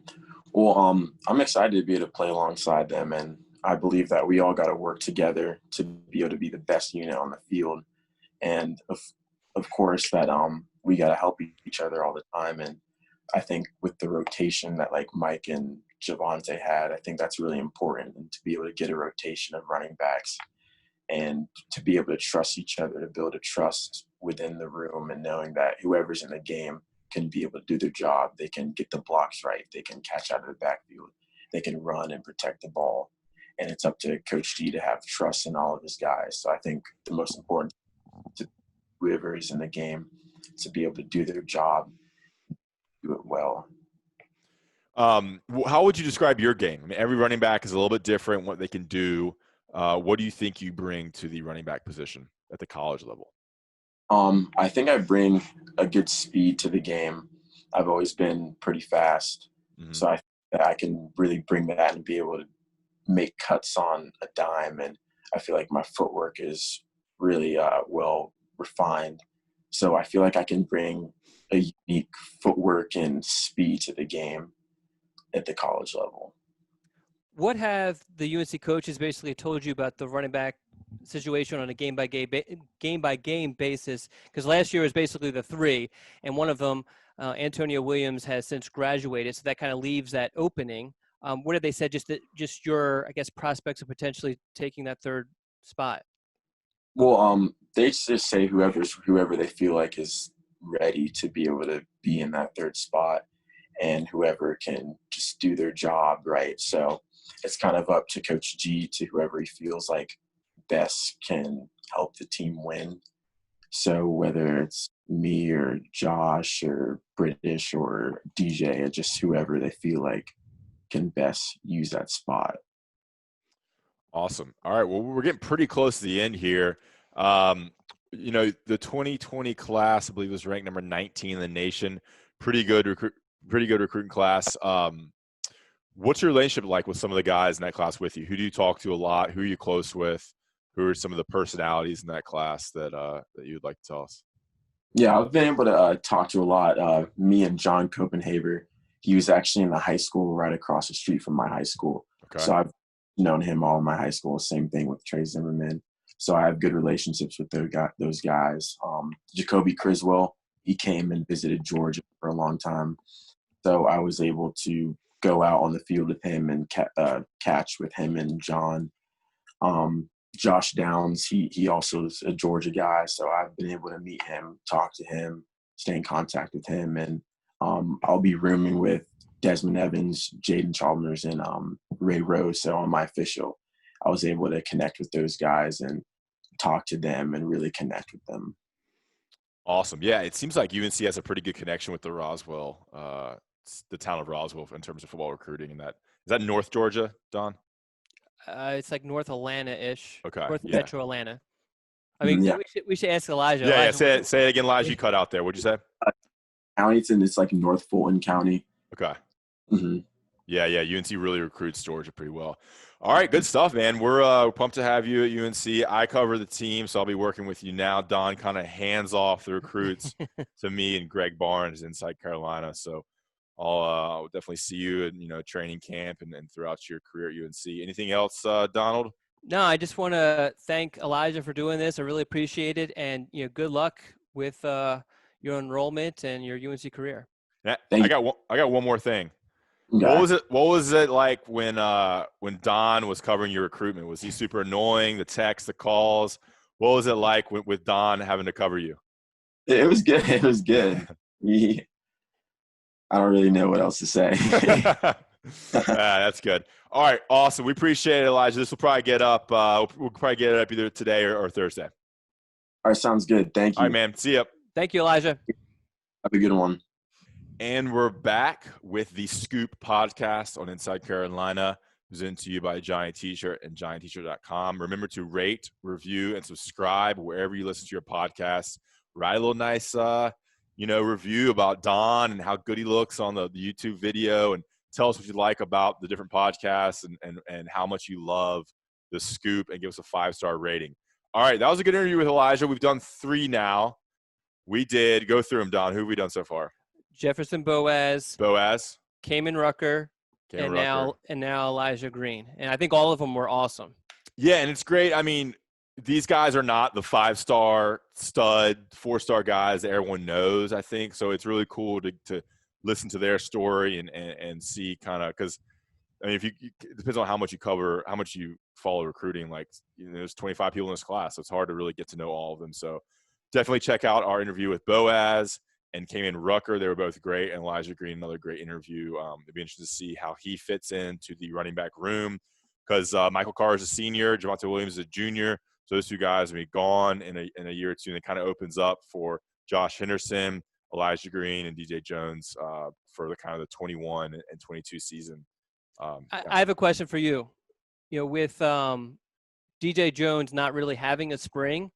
Speaker 3: Well, I'm excited to be able to play alongside them, and I believe that we all got to work together to be able to be the best unit on the field. And of course, that we got to help each other all the time. And I think with the rotation that like Mike and Javante had, I think that's really important, and to be able to get a rotation of running backs and to be able to trust each other, to build a trust within the room, and knowing that whoever's in the game can be able to do their job. They can get the blocks right. They can catch out of the backfield. They can run and protect the ball. And it's up to Coach G to have trust in all of his guys. So I think the most important to whoever is in the game to be able to do their job, do it well.
Speaker 1: How would you describe your game? I mean, every running back is a little bit different, what they can do. What do you think you bring to the running back position at the college level?
Speaker 3: I think I bring a good speed to the game. I've always been pretty fast.
Speaker 1: Mm-hmm.
Speaker 3: So I think that I can really bring that and be able to make cuts on a dime. And I feel like my footwork is really well refined. So I feel like I can bring a unique footwork and speed to the game at the college level.
Speaker 2: What have the UNC coaches basically told you about the running back situation on a game by game basis? Because last year was basically the three, and one of them, Antonio Williams, has since graduated, so that kind of leaves that opening. What have they said? Just your, I guess, prospects of potentially taking that third spot.
Speaker 3: Well, they just say whoever they feel like is ready to be able to be in that third spot. and whoever can just do their job right. So it's kind of up to Coach G to whoever he feels like best can help the team win. So whether it's me or Josh or British or DJ, or just whoever they feel like can best use that spot.
Speaker 1: Awesome. All right. Well, we're getting pretty close to the end here. The 2020 class, I believe, was ranked number 19 in the nation. Pretty good recruiting class. What's your relationship like with some of the guys in that class with you? Who do you talk to a lot? Who are you close with? Who are some of the personalities in that class that you'd like to tell us?
Speaker 3: Yeah, I've been able to talk to a lot. Me and John Copenhaver, he was actually in the high school right across the street from my high school.
Speaker 1: Okay.
Speaker 3: So I've known him all in my high school. Same thing with Trey Zimmerman. So I have good relationships with those guys. Jacoby Criswell, he came and visited Georgia for a long time. So I was able to go out on the field with him and catch with him and John. Josh Downs, he also is a Georgia guy, so I've been able to meet him, talk to him, stay in contact with him, and I'll be rooming with Desmond Evans, Jaden Chalmers, and Ray Rose. So on my official, I was able to connect with those guys and talk to them and really connect with them.
Speaker 1: Awesome. Yeah, it seems like UNC has a pretty good connection with the town of Roswell in terms of football recruiting. And is that North Georgia, Don?
Speaker 2: It's like North Atlanta-ish.
Speaker 1: Okay.
Speaker 2: North
Speaker 1: Yeah.
Speaker 2: Metro Atlanta. I mean,
Speaker 3: Yeah.
Speaker 2: we should ask Elijah.
Speaker 1: Yeah.
Speaker 2: Elijah,
Speaker 1: Say it again, Elijah. You cut out there. What'd you say?
Speaker 3: Countyton, it's like North Fulton County.
Speaker 1: Okay.
Speaker 3: Mm-hmm.
Speaker 1: Yeah. UNC really recruits Georgia pretty well. All right, good stuff, man. We're pumped to have you at UNC. I cover the team, so I'll be working with you now. Don kind of hands off the recruits to me and Greg Barnes inside Carolina. So I'll definitely see you in training camp and throughout your career at UNC. Anything else, Donald?
Speaker 2: No, I just want to thank Elijah for doing this. I really appreciate it, and good luck with your enrollment and your UNC career.
Speaker 1: Yeah, I got one more thing.
Speaker 3: Okay.
Speaker 1: What was it like when Don was covering your recruitment? Was he super annoying? The texts, the calls. What was it like with Don having to cover you?
Speaker 3: It was good. It was good. I don't really know what else to say.
Speaker 1: That's good. All right, awesome. We appreciate it, Elijah. This will probably get up. We'll probably get it up either today or Thursday.
Speaker 3: All right, sounds good. Thank you.
Speaker 1: All right, man. See ya.
Speaker 2: Thank you, Elijah.
Speaker 3: Have a good one.
Speaker 1: And we're back with the Scoop podcast on Inside Carolina, presented to you by Giant T-Shirt and GiantT-Shirt.com. Remember to rate, review, and subscribe wherever you listen to your podcasts. Write a little nice, review about Don and how good he looks on the YouTube video, and tell us what you like about the different podcasts and how much you love the Scoop, and give us a 5-star rating. All right, that was a good interview with Elijah. We've done 3 now. We did go through them, Don. Who have we done so far?
Speaker 2: Jefferson Boaz, Kamen Rucker, and now Elijah Green. And I think all of them were awesome.
Speaker 1: Yeah, and it's great. I mean, these guys are not the 5-star stud, 4-star guys that everyone knows, I think. So it's really cool to listen to their story and see kind of, because I mean, it depends on how much you cover, how much you follow recruiting. Like, there's 25 people in this class, so it's hard to really get to know all of them. So definitely check out our interview with Boaz and Kamen Rucker. They were both great. And Elijah Green, another great interview. It'd be interesting to see how he fits into the running back room, because Michael Carr is a senior, Javonte Williams is a junior. So those 2 guys will be gone in a year or 2, and it kind of opens up for Josh Henderson, Elijah Green, and DJ Jones for the kind of the 21 and 22 season.
Speaker 2: I have a question for you. With DJ Jones not really having a spring,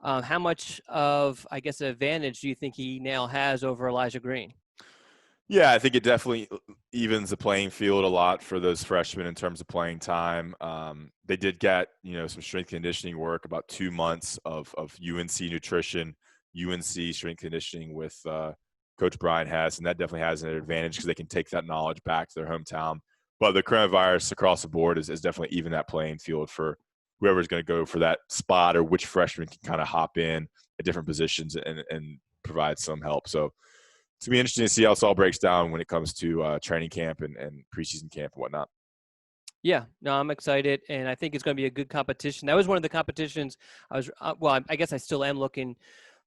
Speaker 2: how much of, I guess, an advantage do you think he now has over Elijah Green?
Speaker 1: Yeah, I think it definitely evens the playing field a lot for those freshmen in terms of playing time. They did get, some strength conditioning work, about 2 months of UNC nutrition, UNC strength conditioning with Coach Brian Hess, and that definitely has an advantage because they can take that knowledge back to their hometown. But the coronavirus across the board is definitely even that playing field for whoever's going to go for that spot, or which freshman can kind of hop in at different positions and provide some help. So it's going to be interesting to see how this all breaks down when it comes to training camp and preseason camp and whatnot.
Speaker 2: Yeah, no, I'm excited, and I think it's going to be a good competition. That was one of the competitions I was I guess I still am looking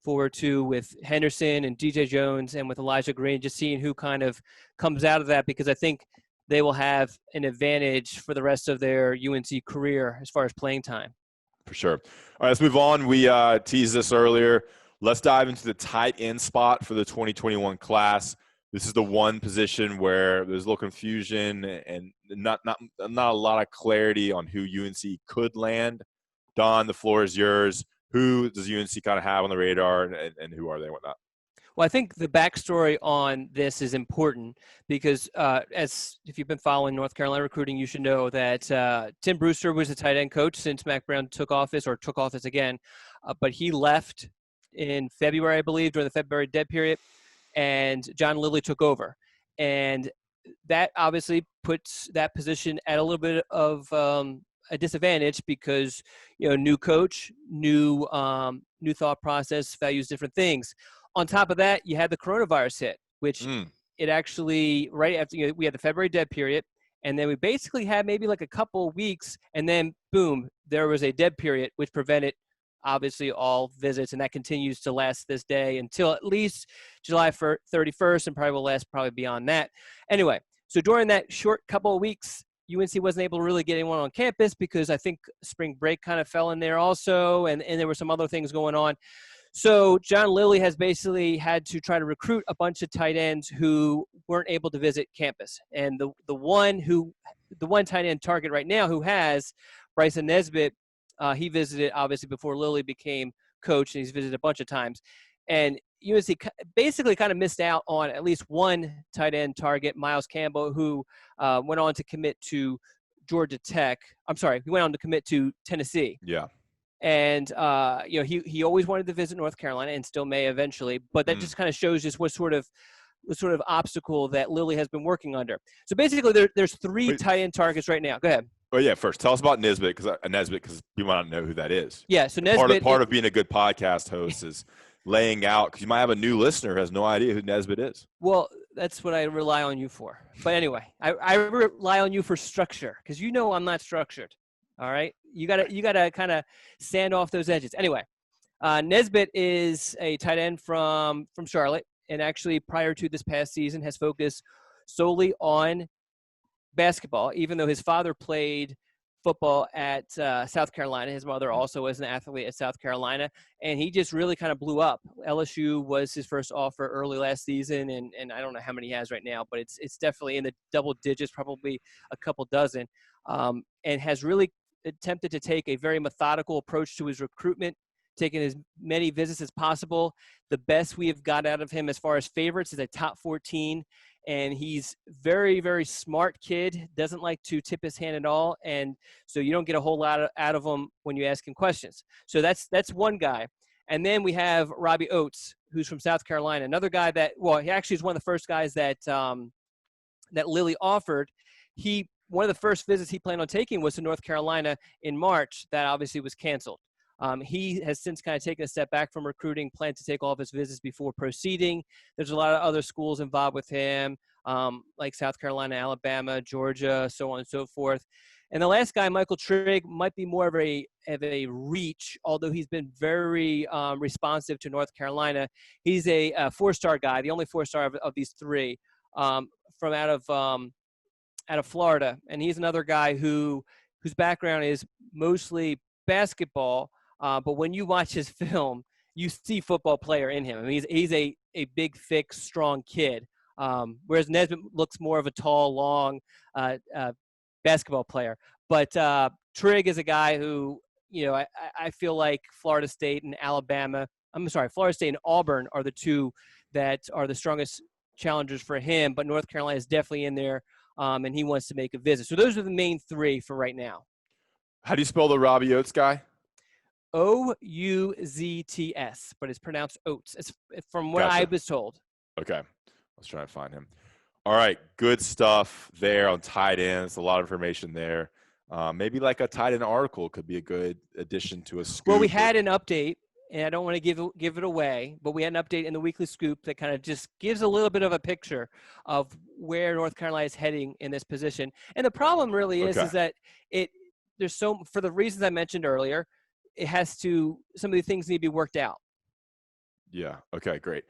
Speaker 2: forward to with Henderson and DJ Jones and with Elijah Green, just seeing who kind of comes out of that, because I think they will have an advantage for the rest of their UNC career as far as playing time.
Speaker 1: For sure. All right, let's move on. We teased this earlier. Let's dive into the tight end spot for the 2021 class. This is the one position where there's a little confusion and not a lot of clarity on who UNC could land. Don, the floor is yours. Who does UNC kind of have on the radar, and who are they and whatnot?
Speaker 2: Well, I think the backstory on this is important because as if you've been following North Carolina recruiting, you should know that Tim Brewster was the tight end coach since Mack Brown took office again. But he left in February, I believe, during the February dead period, and John Lilly took over. And that obviously puts that position at a little bit of a disadvantage because, new coach, new thought process, values different things. On top of that, you had the coronavirus hit, which it actually, right after we had the February dead period, and then we basically had maybe like a couple of weeks, and then boom, there was a dead period, which prevented obviously all visits, and that continues to last this day until at least July 31st, and probably will last beyond that. Anyway, so during that short couple of weeks, UNC wasn't able to really get anyone on campus because I think spring break kind of fell in there also, and there were some other things going on. So John Lilly has basically had to try to recruit a bunch of tight ends who weren't able to visit campus. And the one tight end target right now who has Bryson Nesbitt, he visited obviously before Lilly became coach, and he's visited a bunch of times. And UNC basically kind of missed out on at least one tight end target, Miles Campbell, who went on to commit to Georgia Tech. I'm sorry, he went on to commit to Tennessee.
Speaker 1: Yeah.
Speaker 2: And, he always wanted to visit North Carolina and still may eventually, but that just kind of shows just what sort of obstacle that Lilly has been working under. So basically there's three tight end targets right now. Go ahead.
Speaker 1: Well, yeah, first tell us about Nesbitt because you might not know who that is.
Speaker 2: Yeah. So Nesbitt,
Speaker 1: part of being a good podcast host is laying out, because you might have a new listener who has no idea who Nesbitt is.
Speaker 2: Well, that's what I rely on you for. But anyway, I rely on you for structure because I'm not structured. All right, you gotta kind of sand off those edges. Anyway, Nesbitt is a tight end from Charlotte, and actually prior to this past season has focused solely on basketball. Even though his father played football at South Carolina, his mother also was an athlete at South Carolina, and he just really kind of blew up. LSU was his first offer early last season, and I don't know how many he has right now, but it's definitely in the double digits, probably a couple dozen, and has really attempted to take a very methodical approach to his recruitment, taking as many visits as possible. The best we have got out of him as far as favorites is a top 14, and he's very, very smart kid, doesn't like to tip his hand at all, and so you don't get a whole lot out of him when you ask him questions. So that's one guy. And then we have Robbie Oates, who's from South Carolina, another guy he actually is one of the first guys that Lilly offered. One of the first visits he planned on taking was to North Carolina in March. That obviously was canceled. He has since kind of taken a step back from recruiting, planned to take all of his visits before proceeding. There's a lot of other schools involved with him, like South Carolina, Alabama, Georgia, so on and so forth. And the last guy, Michael Trigg, might be more of a reach, although he's been very responsive to North Carolina. He's a four-star guy, the only four-star of these three, from out of Florida, and he's another guy whose background is mostly basketball, but when you watch his film, you see football player in him. I mean, he's a big, thick, strong kid, whereas Nesbitt looks more of a tall, long basketball player. But Trigg is a guy who, I feel like Florida State and Auburn are the two that are the strongest challengers for him, but North Carolina is definitely in there. And he wants to make a visit. So those are the main three for right now.
Speaker 1: How do you spell the Robbie Oates guy?
Speaker 2: Ouzts, but it's pronounced Oates. It's from what I was told.
Speaker 1: Okay. Let's try and find him. All right. Good stuff there on tight ends. A lot of information there. Maybe like a tight end article could be a good addition to a scoop.
Speaker 2: Well, we had an update, and I don't want to give it away, but we had an update in the Weekly Scoop that kind of just gives a little bit of a picture of where North Carolina is heading in this position. And the problem really is that for the reasons I mentioned earlier, some of the things need to be worked out.
Speaker 1: Yeah. Okay, great.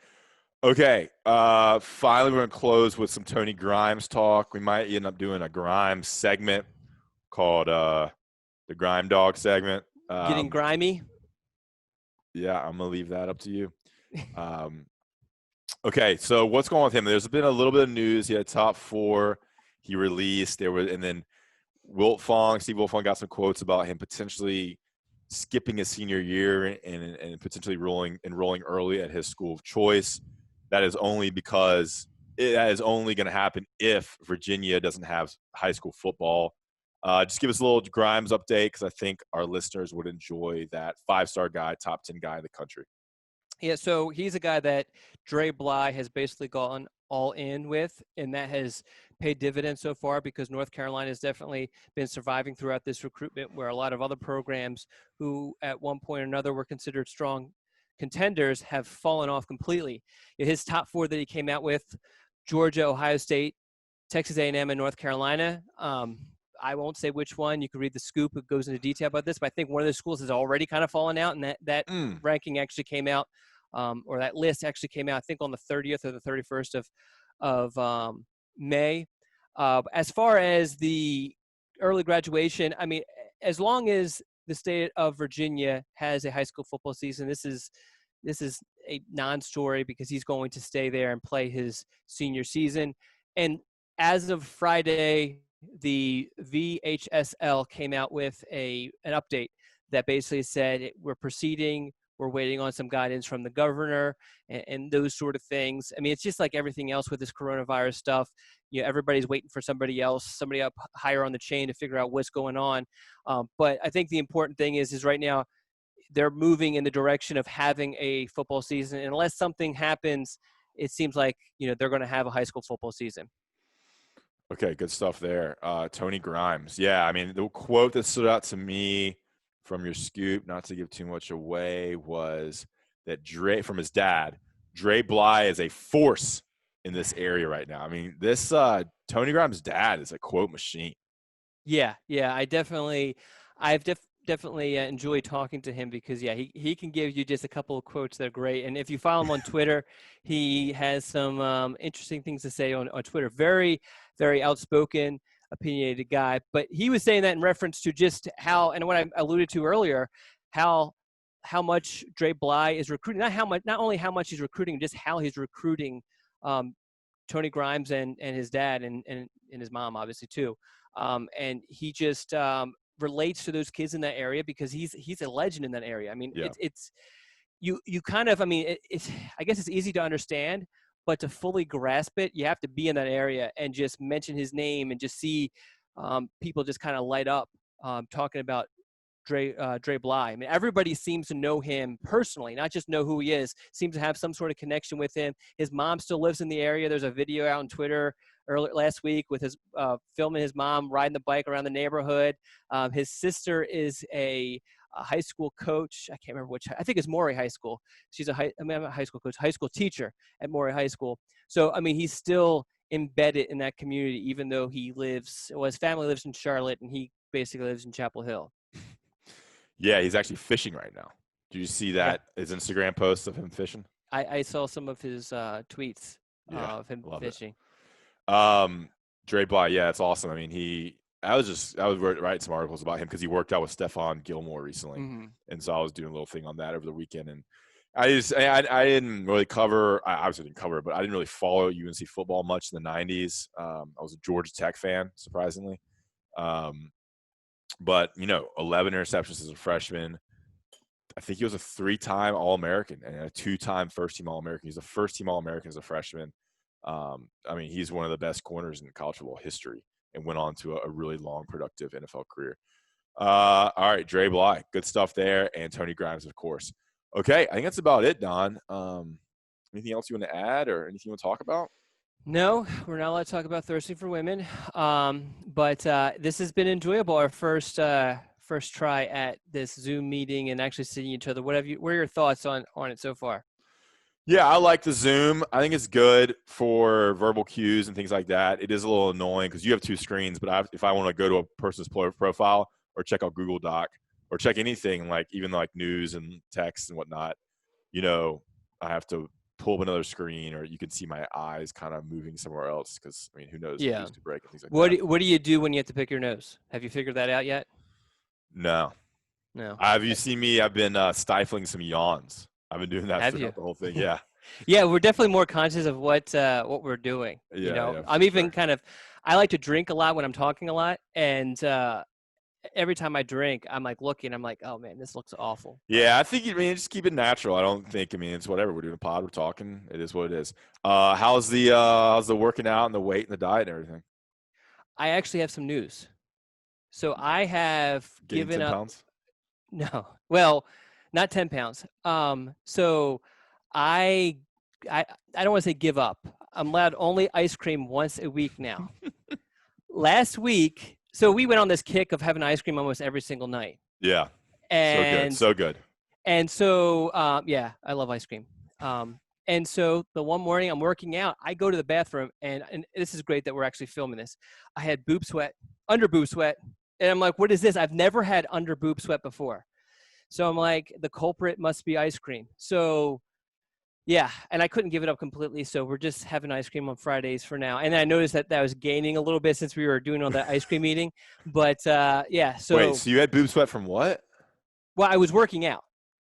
Speaker 1: Okay. Finally, we're going to close with some Tony Grimes talk. We might end up doing a Grimes segment called the Grime Dog segment.
Speaker 2: Getting grimy.
Speaker 1: Yeah, I'm going to leave that up to you. Okay, so what's going on with him? There's been a little bit of news. He had top 4. He released. And then Steve Wiltfong got some quotes about him potentially skipping his senior year and potentially enrolling early at his school of choice. That is only because that is only going to happen if Virginia doesn't have high school football. Just give us a little Grimes update because I think our listeners would enjoy that 5-star guy, top 10 guy in the country.
Speaker 2: Yeah, so he's a guy that Dre Bly has basically gone all in with, and that has paid dividends so far because North Carolina has definitely been surviving throughout this recruitment where a lot of other programs who at one point or another were considered strong contenders have fallen off completely. His top 4 that he came out with, Georgia, Ohio State, Texas A&M, and North Carolina. I won't say which one. You can read the scoop. It goes into detail about this, but I think one of the schools has already kind of fallen out, and that ranking actually came out, or that list actually came out, I think, on the 30th or the 31st of May. As far as the early graduation, I mean, as long as the state of Virginia has a high school football season, this is a non-story because he's going to stay there and play his senior season. And as of Friday, the VHSL came out with an update that basically said we're proceeding. We're waiting on some guidance from the governor and those sort of things. I mean, it's just like everything else with this coronavirus stuff. Everybody's waiting for somebody up higher on the chain to figure out what's going on. But I think the important thing is right now they're moving in the direction of having a football season. And unless something happens, it seems like, they're going to have a high school football season.
Speaker 1: Okay, good stuff there. Tony Grimes. Yeah, I mean, the quote that stood out to me from your scoop, not to give too much away, was that from his dad, Dre Bly is a force in this area right now. I mean, this Tony Grimes' dad is a quote machine.
Speaker 2: Yeah, I've definitely enjoyed talking to him because he can give you just a couple of quotes that are great. And if you follow him on Twitter, he has some interesting things to say on Twitter. Very, very outspoken, opinionated guy. But he was saying that in reference to just how, and what I alluded to earlier, how much Dre Bly is recruiting. Not only how much he's recruiting, just how he's recruiting Tony Grimes and his dad and his mom obviously too. And he just relates to those kids in that area because he's a legend in that area. I mean,
Speaker 1: yeah.
Speaker 2: it's you kind of, I mean, it's I guess it's easy to understand, but to fully grasp it, you have to be in that area and just mention his name and just see people just kind of light up talking about Dre Bly. I mean, everybody seems to know him personally, not just know who he is, seems to have some sort of connection with him. His mom still lives in the area. There's a video out on Twitter last week with his filming his mom riding the bike around the neighborhood. His sister is a high school coach. I can't remember which. I think it's Morey High School. She's a high school coach, high school teacher at Morey High School. So, I mean, he's still embedded in that community, even though his family lives in Charlotte and he basically lives in Chapel Hill.
Speaker 1: Yeah, he's actually fishing right now. Did you see that? Yeah. His Instagram post of him fishing?
Speaker 2: I saw some of his tweets of him fishing.
Speaker 1: Dre Bly, yeah, it's awesome. I mean, I was writing some articles about him because he worked out with Stephon Gilmore recently, and so I was doing a little thing on that over the weekend. And I didn't really cover. I obviously didn't cover it, but I didn't really follow UNC football much in the '90s. I was a Georgia Tech fan, surprisingly. But 11 interceptions as a freshman. I think he was a 3-time All-American and a 2-time first-team All-American. He's a first-team All-American as a freshman. I mean, he's one of the best corners in college football history and went on to a really long, productive NFL career. All right, Dre Bly, good stuff there, and Tony Grimes, of course. Okay, I think that's about it, Don. Anything else you want to add or anything you want to talk about?
Speaker 2: No, we're not allowed to talk about Thirsting for Women, but this has been enjoyable. Our first try at this Zoom meeting and actually seeing each other. What are your thoughts on it so far?
Speaker 1: Yeah, I like the Zoom. I think it's good for verbal cues and things like that. It is a little annoying because you have 2 screens, but if I want to go to a person's profile or check out Google Doc or check anything, like even like news and text and whatnot, I have to pull up another screen, or you can see my eyes kind of moving somewhere else because, I mean, who knows?
Speaker 2: Yeah.
Speaker 1: News could break and things like
Speaker 2: What
Speaker 1: that.
Speaker 2: what do you do when you have to pick your nose? Have you figured that out yet?
Speaker 1: No.
Speaker 2: No.
Speaker 1: Have you seen me? I've been stifling some yawns. I've been doing that
Speaker 2: Have you?
Speaker 1: throughout the whole thing. Yeah.
Speaker 2: Yeah, we're definitely more conscious of what we're doing.
Speaker 1: Yeah,
Speaker 2: I'm
Speaker 1: for
Speaker 2: even
Speaker 1: sure.
Speaker 2: kind of, I like to drink a lot when I'm talking a lot, and every time I drink, I'm like looking, I'm like, oh man, this looks awful.
Speaker 1: Yeah, I think, I mean, just keep it natural. I don't think, I mean, it's whatever. We're doing a pod, we're talking. It is what it is. How's the working out and the weight and the diet and everything?
Speaker 2: I actually have some news. So I have
Speaker 1: Gained
Speaker 2: given
Speaker 1: 10
Speaker 2: up.
Speaker 1: pounds?
Speaker 2: No, well, not 10 pounds. So I, I, I don't want to say give up. I'm allowed only ice cream once a week now. Last week, so we went on this kick of having ice cream almost every single night.
Speaker 1: Yeah. So good.
Speaker 2: And
Speaker 1: So good.
Speaker 2: yeah, I love ice cream. And so the one morning I'm working out, I go to the bathroom, and this is great that we're actually filming this. I had boob sweat, under boob sweat, and I'm like, what is this? I've never had under boob sweat before. So I'm like, the culprit must be ice cream. So yeah, and I couldn't give it up completely. So we're just having ice cream on Fridays for now. And I noticed that was gaining a little bit since we were doing all that ice cream eating. But yeah, so
Speaker 1: Wait, so you had boob sweat from what?
Speaker 2: well, I was working out.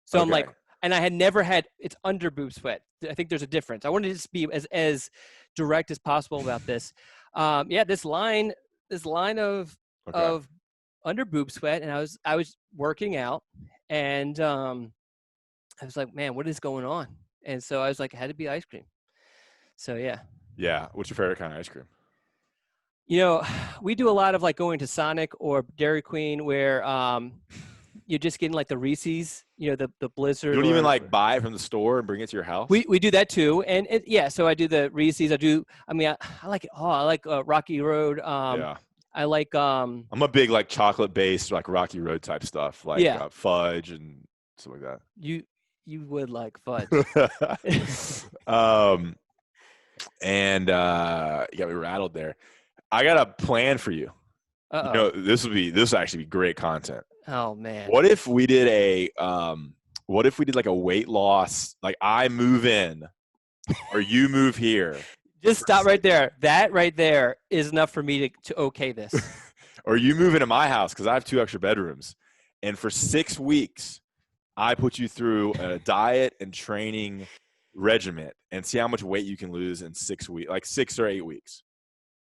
Speaker 2: So I'm like,
Speaker 1: Okay.
Speaker 2: and I had never had, it's under boob sweat. I think there's a difference. I wanted to just be as direct as possible about this. Yeah, this line of
Speaker 1: Okay.
Speaker 2: of under boob sweat, and I was working out, and I was like, man, what is going on? And so I was like, it had to be ice cream. So yeah.
Speaker 1: Yeah. What's your favorite kind of ice cream?
Speaker 2: We do a lot of like going to Sonic or Dairy Queen where you're just getting like the Reese's, the Blizzard.
Speaker 1: You don't even like buy it from the store and bring it to your house?
Speaker 2: We do that too, and yeah. So I do the Reese's. I like it. Oh, I like Rocky Road.
Speaker 1: Yeah.
Speaker 2: I like
Speaker 1: I'm a big like chocolate based like Rocky Road type stuff, like
Speaker 2: Yeah.
Speaker 1: fudge and stuff like
Speaker 2: you would like fudge.
Speaker 1: that. And you got me rattled there. I got a plan for you.
Speaker 2: Uh-oh.
Speaker 1: This will actually be great content.
Speaker 2: Oh man.
Speaker 1: What if we did like a weight loss, like I move in or you move here?
Speaker 2: Just stop right there. That right there is enough for me to okay this.
Speaker 1: Or you move into my house because I have 2 extra bedrooms. And for 6 weeks, I put you through a diet and training regimen and see how much weight you can lose in 6 weeks, like 6 or 8 weeks.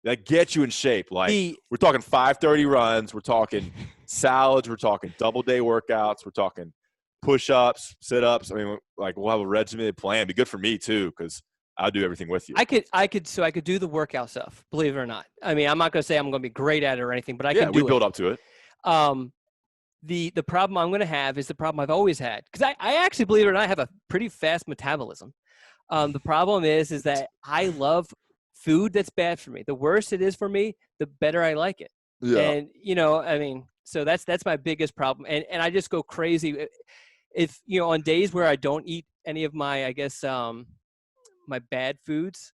Speaker 1: That gets you in shape. Like we're talking 5:30 runs, we're talking salads, we're talking double day workouts, we're talking push-ups, sit-ups. I mean, like we'll have a regimented plan. It'd be good for me too, because I'll do everything with you.
Speaker 2: I could do the workout stuff, believe it or not. I mean, I'm not gonna say I'm gonna be great at it or anything, but I can do it.
Speaker 1: We build up to it.
Speaker 2: The problem I'm gonna have is the problem I've always had. Because I actually, believe it or not, I have a pretty fast metabolism. The problem is that I love food that's bad for me. The worse it is for me, the better I like it.
Speaker 1: Yeah.
Speaker 2: And I mean, so that's my biggest problem. And I just go crazy if on days where I don't eat any of my, I guess, my bad foods,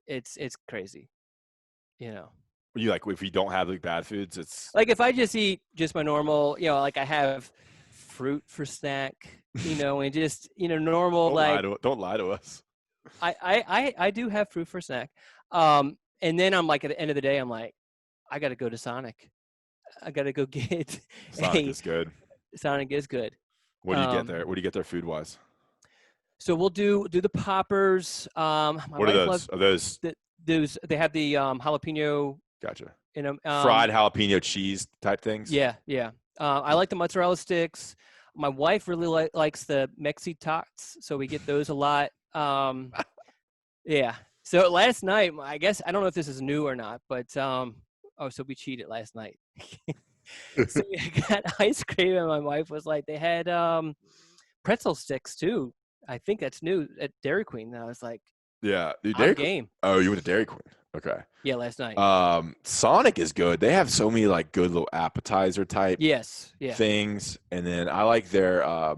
Speaker 2: it's crazy.
Speaker 1: You like if you don't have like bad foods, it's
Speaker 2: Like if I just eat just my normal, like I have fruit for snack, and just normal
Speaker 1: don't lie to us.
Speaker 2: I do have fruit for snack. And then I'm like, at the end of the day, I'm like, I got to go to Sonic. I got to go get
Speaker 1: Sonic is good.
Speaker 2: Sonic is good.
Speaker 1: What do you get there? What do you get there food wise?
Speaker 2: So we'll do the poppers.
Speaker 1: What are those? Are those?
Speaker 2: Those they have the jalapeno.
Speaker 1: Gotcha.
Speaker 2: Fried
Speaker 1: jalapeno cheese type things.
Speaker 2: Yeah. I like the mozzarella sticks. My wife really likes the Mexi Tots, so we get those a lot. Yeah. So last night, I guess I don't know if this is new or not, but so we cheated last night. So we got ice cream, and my wife was like, they had pretzel sticks too. I think that's new at Dairy Queen. And I was like,
Speaker 1: yeah, dude,
Speaker 2: Dairy Queen.
Speaker 1: Oh, you went to Dairy Queen. Okay.
Speaker 2: Yeah, last night.
Speaker 1: Sonic is good. They have so many like good little appetizer type things, and then I like their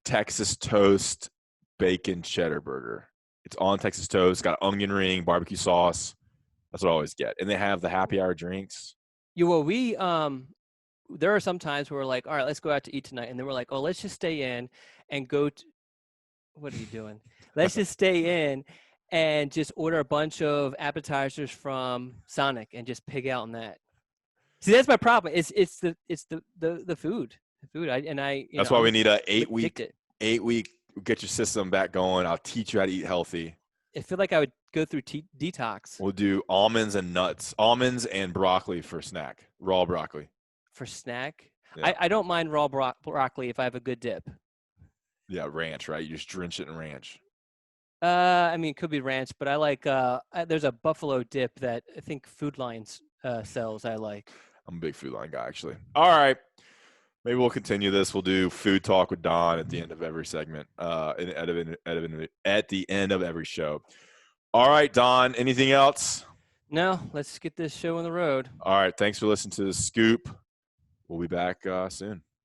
Speaker 1: Texas toast bacon cheddar burger. It's on Texas toast, got onion ring, barbecue sauce. That's what I always get. And they have the happy hour drinks.
Speaker 2: Yeah, well, there are some times where we're like, all right, let's go out to eat tonight, and then we're like, oh, let's just stay in and go what are you doing? Let's just stay in and just order a bunch of appetizers from Sonic and just pig out on that. See, that's my problem. It's the food. The food.
Speaker 1: That's why we need a 8
Speaker 2: addicted.
Speaker 1: week get your system back going. I'll teach you how to eat healthy.
Speaker 2: I feel like I would go through detox.
Speaker 1: We'll do almonds and nuts, almonds and broccoli for snack, raw broccoli.
Speaker 2: For snack?
Speaker 1: Yeah.
Speaker 2: I don't mind raw broccoli if I have a good dip.
Speaker 1: Yeah, ranch, right? You just drench it in ranch.
Speaker 2: I mean, it could be ranch, but I like, there's a buffalo dip that I think Food Lions sells I like.
Speaker 1: I'm a big Food Line guy, actually. All right. Maybe we'll continue this. We'll do food talk with Don at the end of every segment, at the end of every show. All right, Don, anything else?
Speaker 2: No, let's get this show on the road.
Speaker 1: All right. Thanks for listening to The Scoop. We'll be back soon.